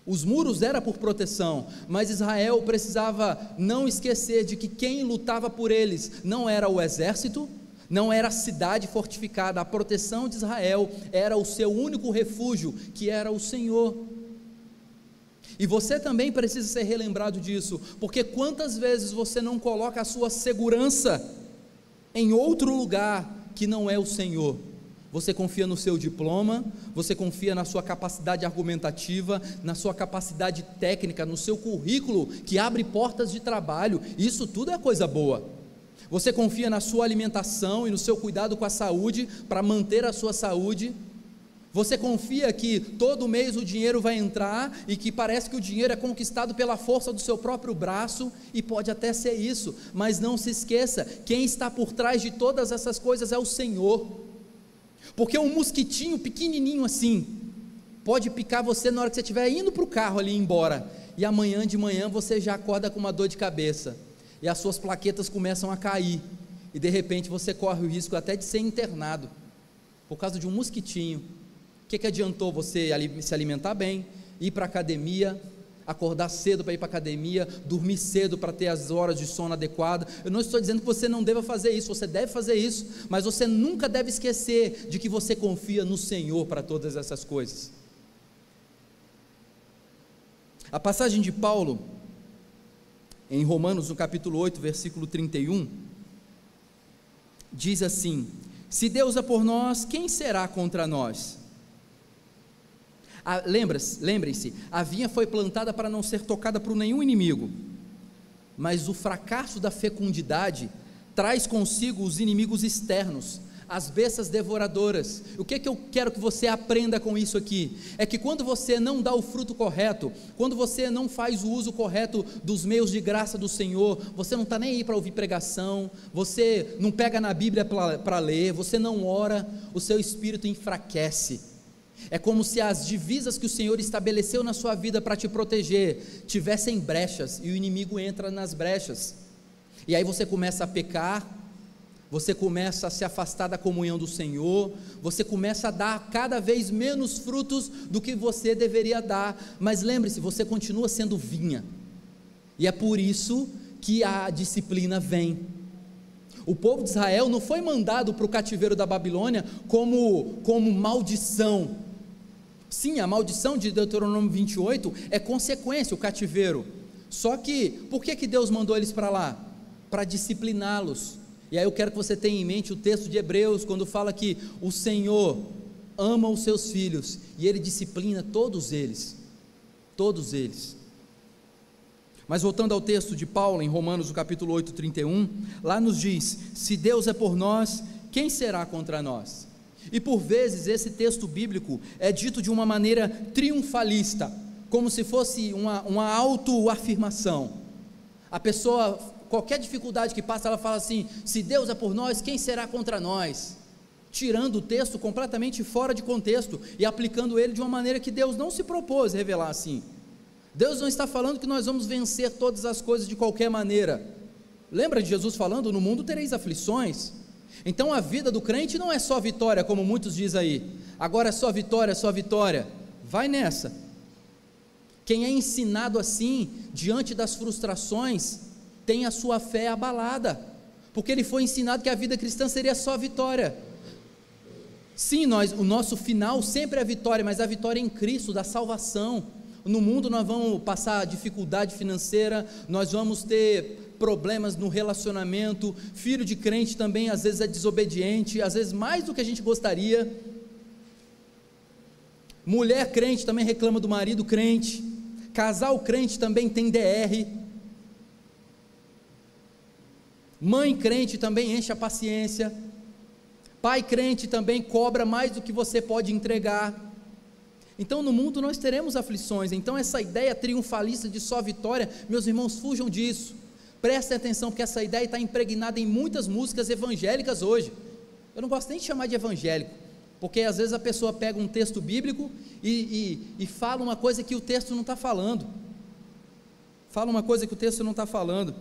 Os muros era por proteção, mas Israel precisava não esquecer de que quem lutava por eles não era o exército, não era a cidade fortificada. A proteção de Israel era o seu único refúgio, que era o Senhor. E você também precisa ser relembrado disso, porque quantas vezes você não coloca a sua segurança em outro lugar que não é o Senhor? Você confia no seu diploma, você confia na sua capacidade argumentativa, na sua capacidade técnica, no seu currículo que abre portas de trabalho. Isso tudo é coisa boa. Você confia na sua alimentação e no seu cuidado com a saúde, para manter a sua saúde. Você confia que todo mês o dinheiro vai entrar, e que parece que o dinheiro é conquistado pela força do seu próprio braço, e pode até ser isso, mas não se esqueça, quem está por trás de todas essas coisas é o Senhor. Porque um mosquitinho pequenininho assim pode picar você na hora que você estiver indo para o carro ali embora, e amanhã de manhã você já acorda com uma dor de cabeça, e as suas plaquetas começam a cair, e de repente você corre o risco até de ser internado por causa de um mosquitinho. O que adiantou você se alimentar bem, ir para a academia, acordar cedo para ir para a academia, dormir cedo para ter as horas de sono adequadas? Eu não estou dizendo que você não deva fazer isso, você deve fazer isso, mas você nunca deve esquecer de que você confia no Senhor para todas essas coisas. A passagem de Paulo, em Romanos, no capítulo 8, versículo 31, diz assim: se Deus é por nós, quem será contra nós? Lembrem-se, a vinha foi plantada para não ser tocada por nenhum inimigo, mas o fracasso da fecundidade traz consigo os inimigos externos, as bestas devoradoras. O que eu quero que você aprenda com isso aqui? É que quando você não dá o fruto correto, quando você não faz o uso correto dos meios de graça do Senhor, você não está nem aí para ouvir pregação, você não pega na Bíblia para ler, você não ora, o seu espírito enfraquece. É como se as divisas que o Senhor estabeleceu na sua vida para te proteger tivessem brechas, e o inimigo entra nas brechas, e aí você começa a pecar, você começa a se afastar da comunhão do Senhor, você começa a dar cada vez menos frutos do que você deveria dar, mas lembre-se, você continua sendo vinha, e é por isso que a disciplina vem. O povo de Israel não foi mandado para o cativeiro da Babilônia como maldição. Sim, a maldição de Deuteronômio 28 é consequência, o cativeiro. Só que, por que Deus mandou eles para lá? Para discipliná-los. E aí eu quero que você tenha em mente o texto de Hebreus, quando fala que o Senhor ama os seus filhos, e Ele disciplina todos eles. Todos eles. Mas voltando ao texto de Paulo, em Romanos, no capítulo 8, 31, lá nos diz: se Deus é por nós, quem será contra nós? E por vezes esse texto bíblico é dito de uma maneira triunfalista, como se fosse uma autoafirmação. A pessoa, qualquer dificuldade que passa, ela fala assim: se Deus é por nós, quem será contra nós? Tirando o texto completamente fora de contexto e aplicando ele de uma maneira que Deus não se propôs revelar assim. Deus não está falando que nós vamos vencer todas as coisas de qualquer maneira. Lembra de Jesus falando: no mundo tereis aflições. Então a vida do crente não é só vitória, como muitos dizem aí. Agora é só vitória, é só vitória. Vai nessa. Quem é ensinado assim, diante das frustrações, tem a sua fé abalada, porque ele foi ensinado que a vida cristã seria só vitória. Sim, o nosso final sempre é vitória, mas a vitória em Cristo, da salvação. No mundo nós vamos passar dificuldade financeira, nós vamos ter problemas no relacionamento, filho de crente também às vezes é desobediente, às vezes mais do que a gente gostaria, mulher crente também reclama do marido crente, casal crente também tem DR, mãe crente também enche a paciência, pai crente também cobra mais do que você pode entregar. Então no mundo nós teremos aflições. Então essa ideia triunfalista de só vitória, meus irmãos, fujam disso. Prestem atenção, porque essa ideia está impregnada em muitas músicas evangélicas hoje. Eu não gosto nem de chamar de evangélico, porque às vezes a pessoa pega um texto bíblico e fala uma coisa que o texto não está falando. Fala uma coisa que o texto não está falando.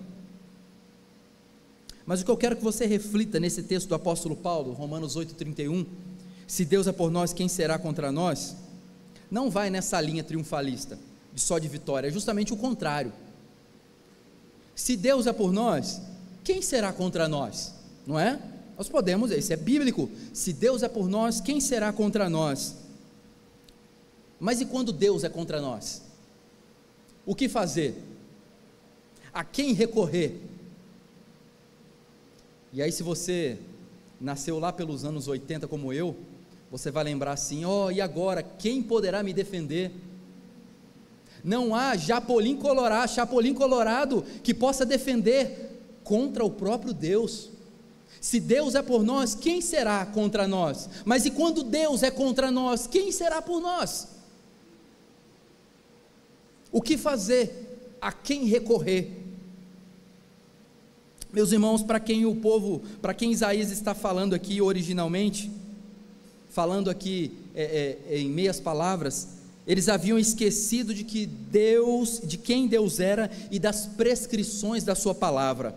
Mas o que eu quero que você reflita nesse texto do apóstolo Paulo, Romanos 8,31, se Deus é por nós, quem será contra nós? Não vai nessa linha triunfalista, de só de vitória, é justamente o contrário. Se Deus é por nós, quem será contra nós? Não é? Nós podemos, isso é bíblico, se Deus é por nós, quem será contra nós? Mas e quando Deus é contra nós? O que fazer? A quem recorrer? E aí, se você nasceu lá pelos anos 80 como eu, você vai lembrar assim: e agora, quem poderá me defender? Não há Chapolin Colorado que possa defender contra o próprio Deus. Se Deus é por nós, quem será contra nós? Mas e quando Deus é contra nós, quem será por nós? O que fazer? A quem recorrer? Meus irmãos, para quem Isaías está falando aqui originalmente, falando aqui em meias palavras, eles haviam esquecido de quem Deus era e das prescrições da sua palavra.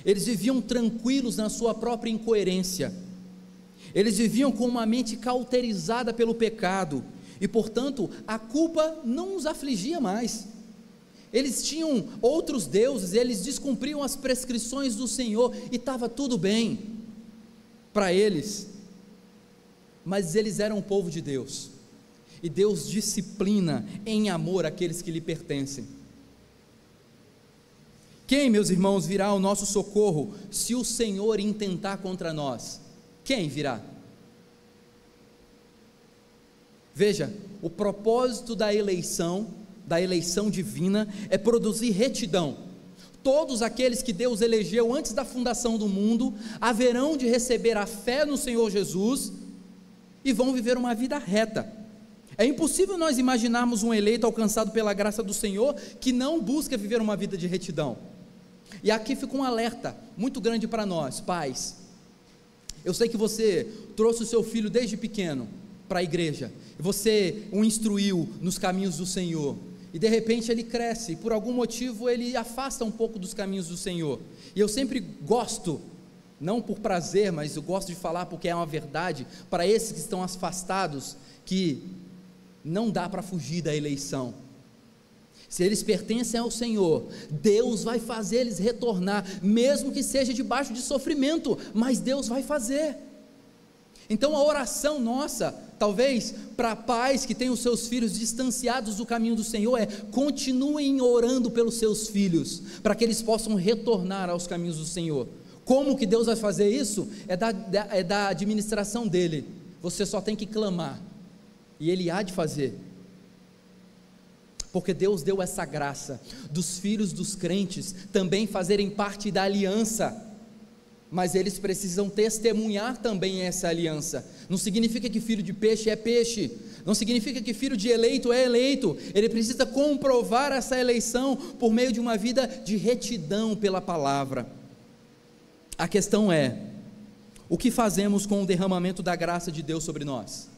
Eles viviam tranquilos na sua própria incoerência, eles viviam com uma mente cauterizada pelo pecado, e portanto a culpa não os afligia mais. Eles tinham outros deuses, eles descumpriam as prescrições do Senhor, e estava tudo bem para eles, mas eles eram o povo de Deus, e Deus disciplina em amor aqueles que lhe pertencem. Quem, meus irmãos, virá ao nosso socorro se o Senhor intentar contra nós? Quem virá? Veja, o propósito da eleição divina é produzir retidão. Todos aqueles que Deus elegeu antes da fundação do mundo haverão de receber a fé no Senhor Jesus e vão viver uma vida reta. É impossível nós imaginarmos um eleito alcançado pela graça do Senhor que não busca viver uma vida de retidão. E aqui fica um alerta muito grande para nós, pais. Eu sei que você trouxe o seu filho desde pequeno para a igreja, você o instruiu nos caminhos do Senhor, e de repente ele cresce, e por algum motivo ele afasta um pouco dos caminhos do Senhor. E eu sempre gosto não por prazer, mas eu gosto de falar porque é uma verdade, para esses que estão afastados, que não dá para fugir da eleição. Se eles pertencem ao Senhor, Deus vai fazer eles retornar, mesmo que seja debaixo de sofrimento, mas Deus vai fazer. Então a oração nossa, talvez para pais que têm os seus filhos distanciados do caminho do Senhor, é: continuem orando pelos seus filhos, para que eles possam retornar aos caminhos do Senhor. Como que Deus vai fazer isso? É da administração dele. Você só tem que clamar, e Ele há de fazer, porque Deus deu essa graça, dos filhos dos crentes também fazerem parte da aliança, mas eles precisam testemunhar também essa aliança. Não significa que filho de peixe é peixe, não significa que filho de eleito é eleito, ele precisa comprovar essa eleição por meio de uma vida de retidão pela palavra. A questão é: o que fazemos com o derramamento da graça de Deus sobre nós?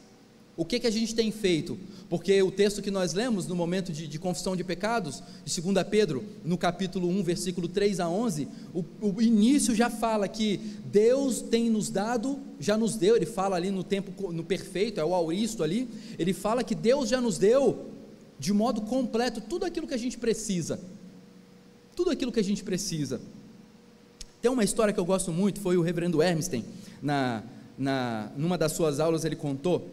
O que a gente tem feito? Porque o texto que nós lemos no momento de confissão de pecados, de 2 Pedro, no capítulo 1, versículo 3 a 11, o início já fala que Deus tem nos dado, já nos deu, ele fala ali no tempo, no perfeito, é o auristo ali, ele fala que Deus já nos deu, de modo completo, tudo aquilo que a gente precisa, Tem uma história que eu gosto muito, foi o reverendo Hermstein, numa das suas aulas ele contou,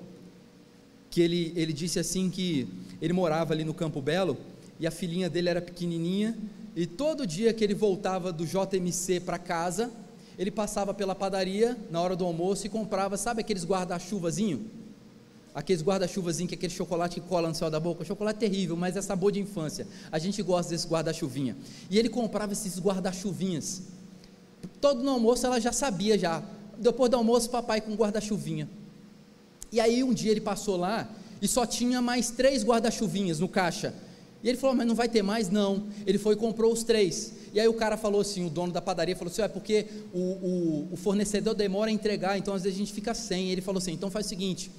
que ele disse assim, que ele morava ali no Campo Belo, e a filhinha dele era pequenininha, e todo dia que ele voltava do JMC para casa, ele passava pela padaria, na hora do almoço, e comprava, sabe aqueles guarda-chuvazinho? Aqueles guarda-chuvazinho, que é aquele chocolate que cola no céu da boca, chocolate terrível, mas é sabor de infância, a gente gosta desse guarda-chuvinha, e ele comprava esses guarda-chuvinhas, todo no almoço ela já sabia depois do almoço papai com guarda-chuvinha. E aí um dia ele passou lá, e só tinha mais 3 guarda-chuvinhas no caixa, e ele falou: mas não vai ter mais? Não. Ele foi e comprou os 3, e aí o cara falou assim, o dono da padaria falou assim: é porque o fornecedor demora a entregar, então às vezes a gente fica sem. Ele falou assim: então faz o seguinte,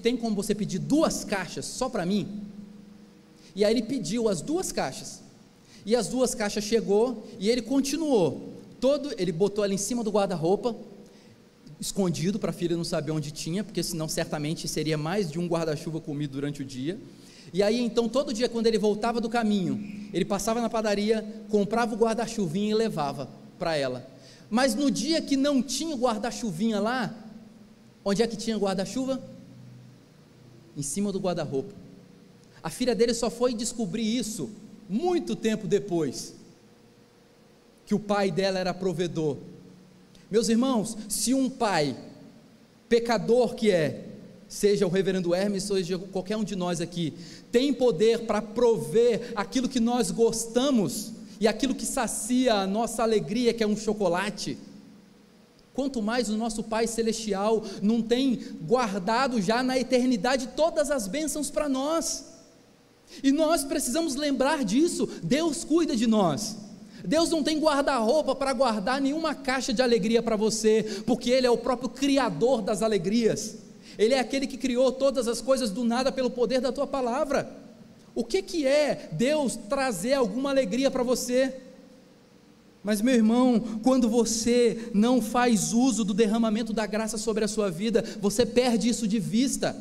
tem como você pedir 2 caixas só para mim? E aí ele pediu as 2 caixas, e as 2 caixas chegou, e ele continuou, ele botou ela em cima do guarda-roupa, escondido para a filha não saber onde tinha, porque senão certamente seria mais de um guarda-chuva comido durante o dia. E aí então todo dia, quando ele voltava do caminho, ele passava na padaria, comprava o guarda-chuvinha e levava para ela. Mas no dia que não tinha o guarda-chuvinha lá, onde é que tinha guarda-chuva? Em cima do guarda-roupa. A filha dele só foi descobrir isso muito tempo depois, que o pai dela era provedor. Meus irmãos, se um pai, pecador que seja o reverendo Hermes, seja qualquer um de nós aqui, tem poder para prover aquilo que nós gostamos, e aquilo que sacia a nossa alegria, que é um chocolate, quanto mais o nosso Pai Celestial não tem guardado já na eternidade todas as bênçãos para nós, e nós precisamos lembrar disso. Deus cuida de nós, Deus não tem guarda-roupa para guardar nenhuma caixa de alegria para você, porque Ele é o próprio Criador das alegrias, Ele é aquele que criou todas as coisas do nada pelo poder da tua palavra. O que é Deus trazer alguma alegria para você? Mas meu irmão, quando você não faz uso do derramamento da graça sobre a sua vida, você perde isso de vista.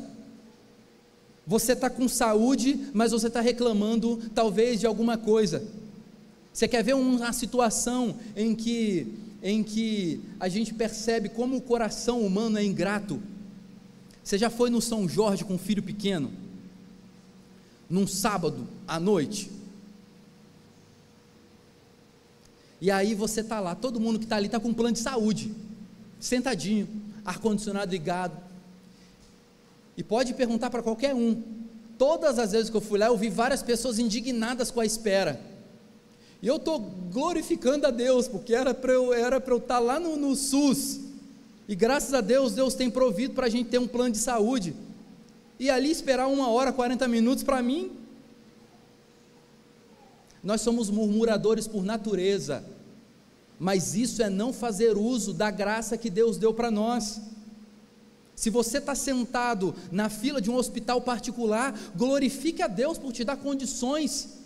Você está com saúde, mas você está reclamando talvez de alguma coisa. Você quer ver uma situação em que a gente percebe como o coração humano é ingrato? Você já foi no São Jorge com um filho pequeno, num sábado à noite? E aí você está lá, todo mundo que está ali está com um plano de saúde, sentadinho, ar-condicionado ligado, e pode perguntar para qualquer um. Todas as vezes que eu fui lá, eu vi várias pessoas indignadas com a espera, e eu estou glorificando a Deus, porque era para eu estar lá no SUS, e graças a Deus, Deus tem provido para a gente ter um plano de saúde, e ali esperar 1 hora, 40 minutos, para mim, nós somos murmuradores por natureza, mas isso é não fazer uso da graça que Deus deu para nós. Se você está sentado na fila de um hospital particular, glorifique a Deus por te dar condições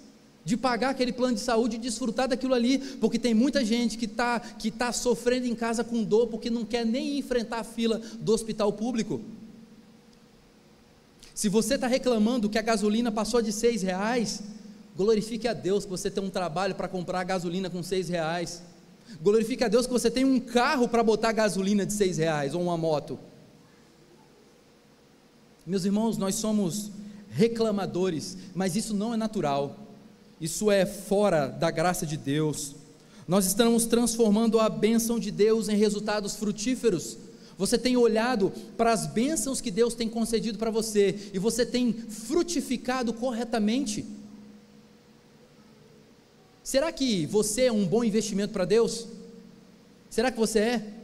de pagar aquele plano de saúde e desfrutar daquilo ali, porque tem muita gente que tá sofrendo em casa com dor, porque não quer nem enfrentar a fila do hospital público. Se você está reclamando que a gasolina passou de R$6, glorifique a Deus que você tem um trabalho para comprar gasolina com R$6, glorifique a Deus que você tem um carro para botar gasolina de R$6, ou uma moto. Meus irmãos, nós somos reclamadores, mas isso não é natural, isso é fora da graça de Deus. Nós estamos transformando a bênção de Deus em resultados frutíferos. Você tem olhado para as bênçãos que Deus tem concedido para você, e você tem frutificado corretamente? Será que você é um bom investimento para Deus? Será que você é?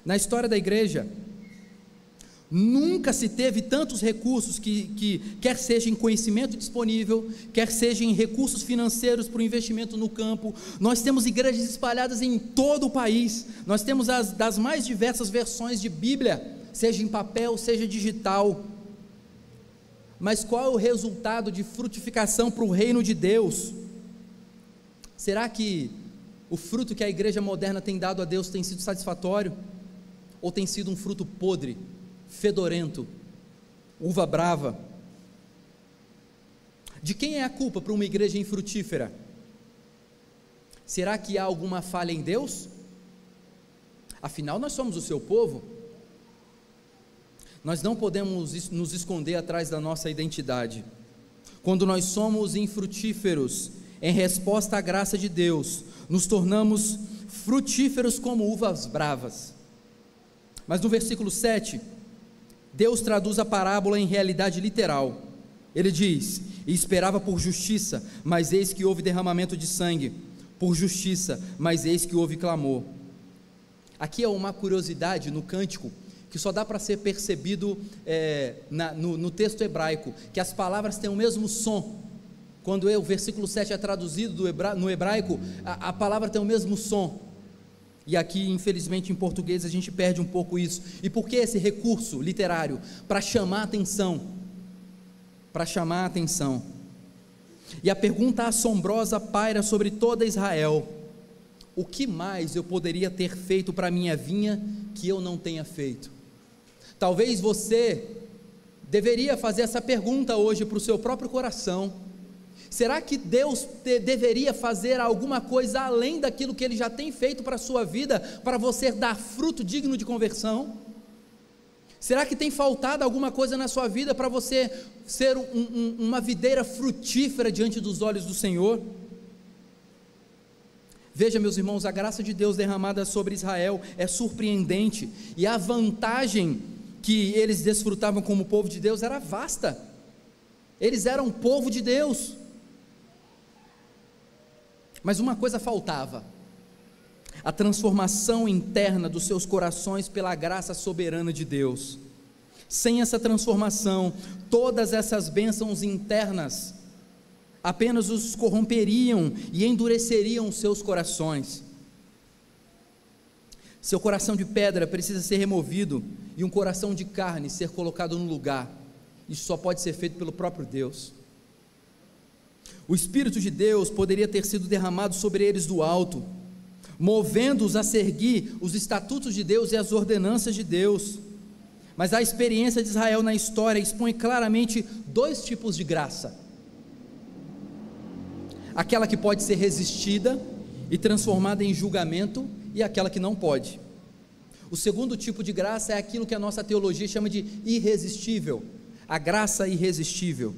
Na história da igreja, nunca se teve tantos recursos, que quer seja em conhecimento disponível, quer seja em recursos financeiros para o investimento no campo. Nós temos igrejas espalhadas em todo o país, nós temos das mais diversas versões de Bíblia, seja em papel, seja digital. Mas qual é o resultado de frutificação para o reino de Deus? Será que o fruto que a igreja moderna tem dado a Deus tem sido satisfatório? Ou tem sido um fruto podre, fedorento, uva brava? De quem é a culpa para uma igreja infrutífera? Será que há alguma falha em Deus? Afinal, nós somos o seu povo. Nós não podemos nos esconder atrás da nossa identidade. Quando nós somos infrutíferos, em resposta à graça de Deus, nos tornamos frutíferos como uvas bravas. Mas no versículo 7, Deus traduz a parábola em realidade literal. Ele diz: e esperava por justiça, mas eis que houve derramamento de sangue, por justiça, mas eis que houve clamor. Aqui é uma curiosidade no cântico, que só dá para ser percebido no texto hebraico, que as palavras têm o mesmo som. Quando o versículo 7 é traduzido no hebraico, a palavra tem o mesmo som. E aqui, infelizmente, em português a gente perde um pouco isso. E por que esse recurso literário? Para chamar a atenção. Para chamar a atenção. E a pergunta assombrosa paira sobre toda Israel: o que mais eu poderia ter feito para a minha vinha que eu não tenha feito? Talvez você deveria fazer essa pergunta hoje para o seu próprio coração. Será que Deus deveria fazer alguma coisa além daquilo que Ele já tem feito para a sua vida, para você dar fruto digno de conversão? Será que tem faltado alguma coisa na sua vida para você ser uma videira frutífera diante dos olhos do Senhor? Veja, meus irmãos, a graça de Deus derramada sobre Israel é surpreendente, e a vantagem que eles desfrutavam como povo de Deus era vasta. Eles eram povo de Deus. Mas uma coisa faltava: a transformação interna dos seus corações pela graça soberana de Deus. Sem essa transformação, todas essas bênçãos internas apenas os corromperiam e endureceriam os seus corações. Seu coração de pedra precisa ser removido e um coração de carne ser colocado no lugar. Isso só pode ser feito pelo próprio Deus. O Espírito de Deus poderia ter sido derramado sobre eles do alto, movendo-os a seguir os estatutos de Deus e as ordenanças de Deus. Mas a experiência de Israel na história expõe claramente dois tipos de graça: aquela que pode ser resistida e transformada em julgamento, e aquela que não pode. O segundo tipo de graça é aquilo que a nossa teologia chama de irresistível, a graça irresistível.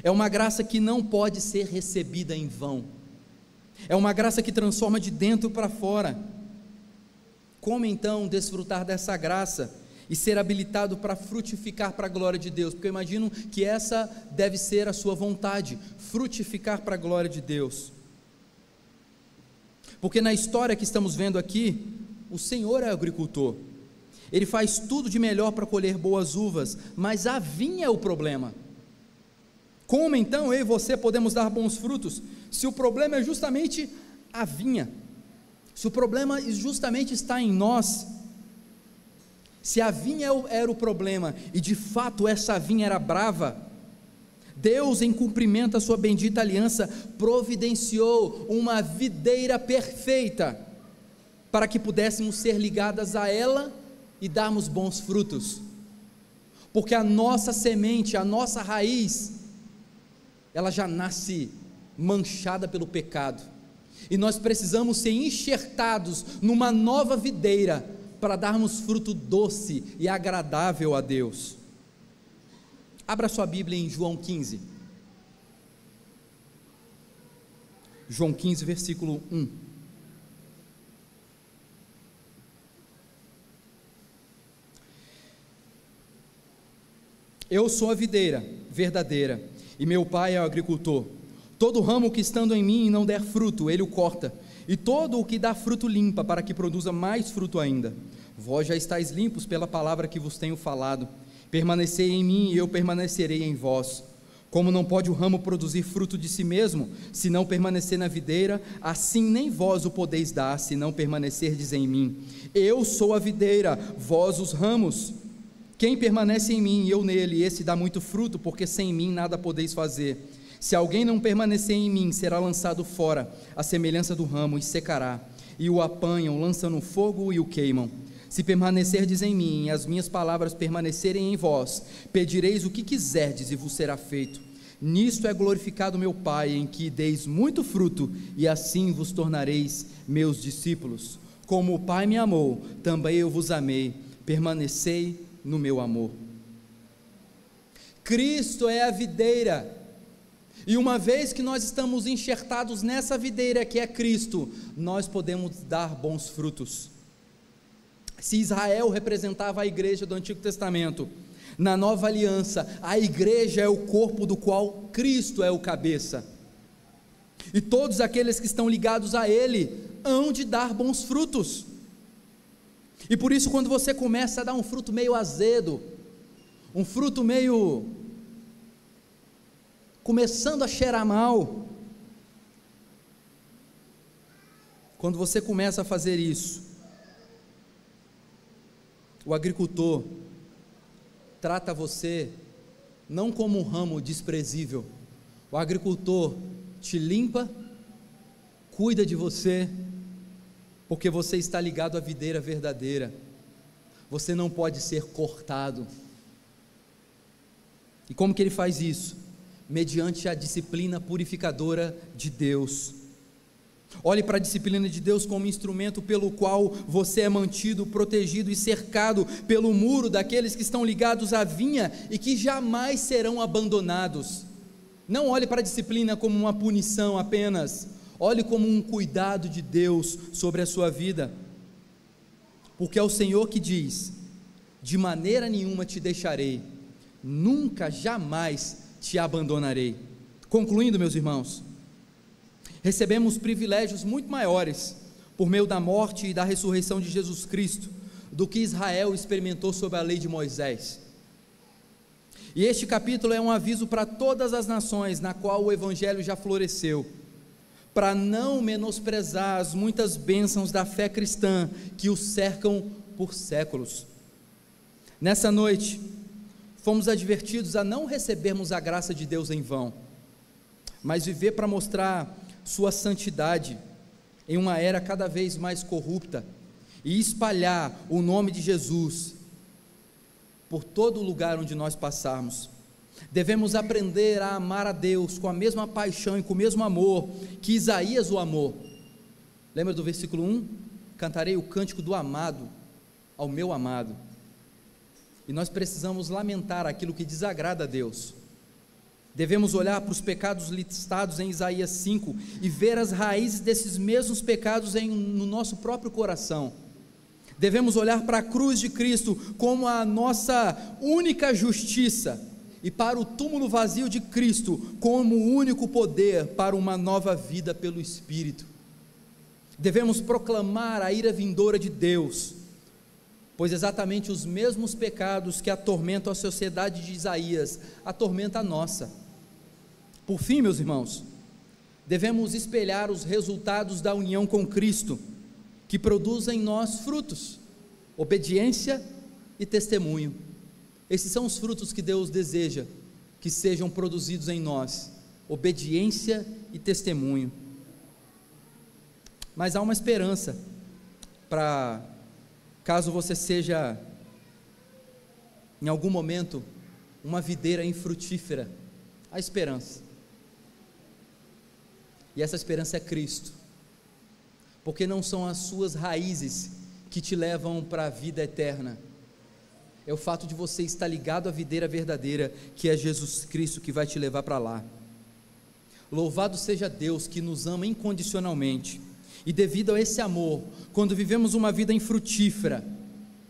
É uma graça que não pode ser recebida em vão, é uma graça que transforma de dentro para fora. Como então desfrutar dessa graça e ser habilitado para frutificar para a glória de Deus? Porque eu imagino que essa deve ser a sua vontade, frutificar para a glória de Deus. Porque na história que estamos vendo aqui, o Senhor é agricultor, Ele faz tudo de melhor para colher boas uvas, mas a vinha é o problema. Como então eu e você podemos dar bons frutos, se o problema é justamente a vinha, se o problema justamente está em nós? Se a vinha era o problema, e de fato essa vinha era brava, Deus, em cumprimento à sua bendita aliança, providenciou uma videira perfeita, para que pudéssemos ser ligadas a ela e darmos bons frutos, porque a nossa semente, a nossa raiz, ela já nasce manchada pelo pecado, e nós precisamos ser enxertados numa nova videira, para darmos fruto doce e agradável a Deus. Abra sua Bíblia em João 15. João 15, versículo 1. Eu sou a videira verdadeira, e meu pai é o agricultor. Todo ramo que estando em mim e não der fruto, ele o corta, e todo o que dá fruto limpa, para que produza mais fruto ainda. Vós já estáis limpos pela palavra que vos tenho falado. Permanecei em mim e eu permanecerei em vós. Como não pode o ramo produzir fruto de si mesmo, se não permanecer na videira, assim nem vós o podeis dar, se não permanecerdes em mim. Eu sou a videira, vós os ramos. Quem permanece em mim e eu nele, esse dá muito fruto, porque sem mim nada podeis fazer. Se alguém não permanecer em mim, será lançado fora, à semelhança do ramo, e secará. E o apanham, lançam no fogo e o queimam. Se permanecerdes em mim, e as minhas palavras permanecerem em vós, pedireis o que quiserdes e vos será feito. Nisto é glorificado meu Pai, em que deis muito fruto, e assim vos tornareis meus discípulos. Como o Pai me amou, também eu vos amei. Permanecei no meu amor. Cristo é a videira, e uma vez que nós estamos enxertados nessa videira que é Cristo, nós podemos dar bons frutos. Se Israel representava a igreja do Antigo Testamento, na Nova Aliança, a igreja é o corpo do qual Cristo é o cabeça, e todos aqueles que estão ligados a Ele, hão de dar bons frutos. E por isso, quando você começa a dar um fruto meio azedo, um fruto meio começando a cheirar mal, quando você começa a fazer isso, o agricultor trata você não como um ramo desprezível. O agricultor te limpa, cuida de você, porque você está ligado à videira verdadeira. Você não pode ser cortado. E como que ele faz isso? Mediante a disciplina purificadora de Deus. Olhe para a disciplina de Deus como instrumento pelo qual você é mantido, protegido e cercado pelo muro daqueles que estão ligados à vinha e que jamais serão abandonados. Não olhe para a disciplina como uma punição apenas, olhe como um cuidado de Deus sobre a sua vida, porque é o Senhor que diz: de maneira nenhuma te deixarei, nunca, jamais te abandonarei. Concluindo, meus irmãos, recebemos privilégios muito maiores por meio da morte e da ressurreição de Jesus Cristo do que Israel experimentou sob a lei de Moisés. E este capítulo é um aviso para todas as nações na qual o evangelho já floresceu, para não menosprezar as muitas bênçãos da fé cristã que os cercam por séculos. Nessa noite, fomos advertidos a não recebermos a graça de Deus em vão, mas viver para mostrar sua santidade em uma era cada vez mais corrupta e espalhar o nome de Jesus por todo lugar onde nós passarmos. Devemos aprender a amar a Deus com a mesma paixão e com o mesmo amor que Isaías o amou. Lembra do versículo 1? Cantarei o cântico do amado ao meu amado. E nós precisamos lamentar aquilo que desagrada a Deus. Devemos olhar para os pecados listados em Isaías 5 e ver as raízes desses mesmos pecados no nosso próprio coração. Devemos olhar para a cruz de Cristo como a nossa única justiça e para o túmulo vazio de Cristo como o único poder para uma nova vida pelo Espírito. Devemos proclamar a ira vindoura de Deus, pois exatamente os mesmos pecados que atormentam a sociedade de Isaías atormentam a nossa. Por fim, meus irmãos, devemos espelhar os resultados da união com Cristo, que produzem em nós frutos: obediência, e testemunho. Esses são os frutos que Deus deseja que sejam produzidos em nós: obediência e testemunho. Mas há uma esperança para caso você seja em algum momento uma videira infrutífera. Há esperança, e essa esperança é Cristo, porque não são as suas raízes que te levam para a vida eterna, é o fato de você estar ligado à videira verdadeira, que é Jesus Cristo, que vai te levar para lá. Louvado seja Deus que nos ama incondicionalmente, e devido a esse amor, quando vivemos uma vida infrutífera,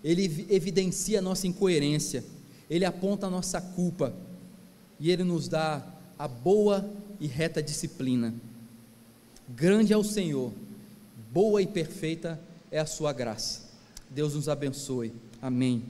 Ele evidencia a nossa incoerência, Ele aponta a nossa culpa, e Ele nos dá a boa e reta disciplina. Grande é o Senhor, boa e perfeita é a sua graça. Deus nos abençoe, amém.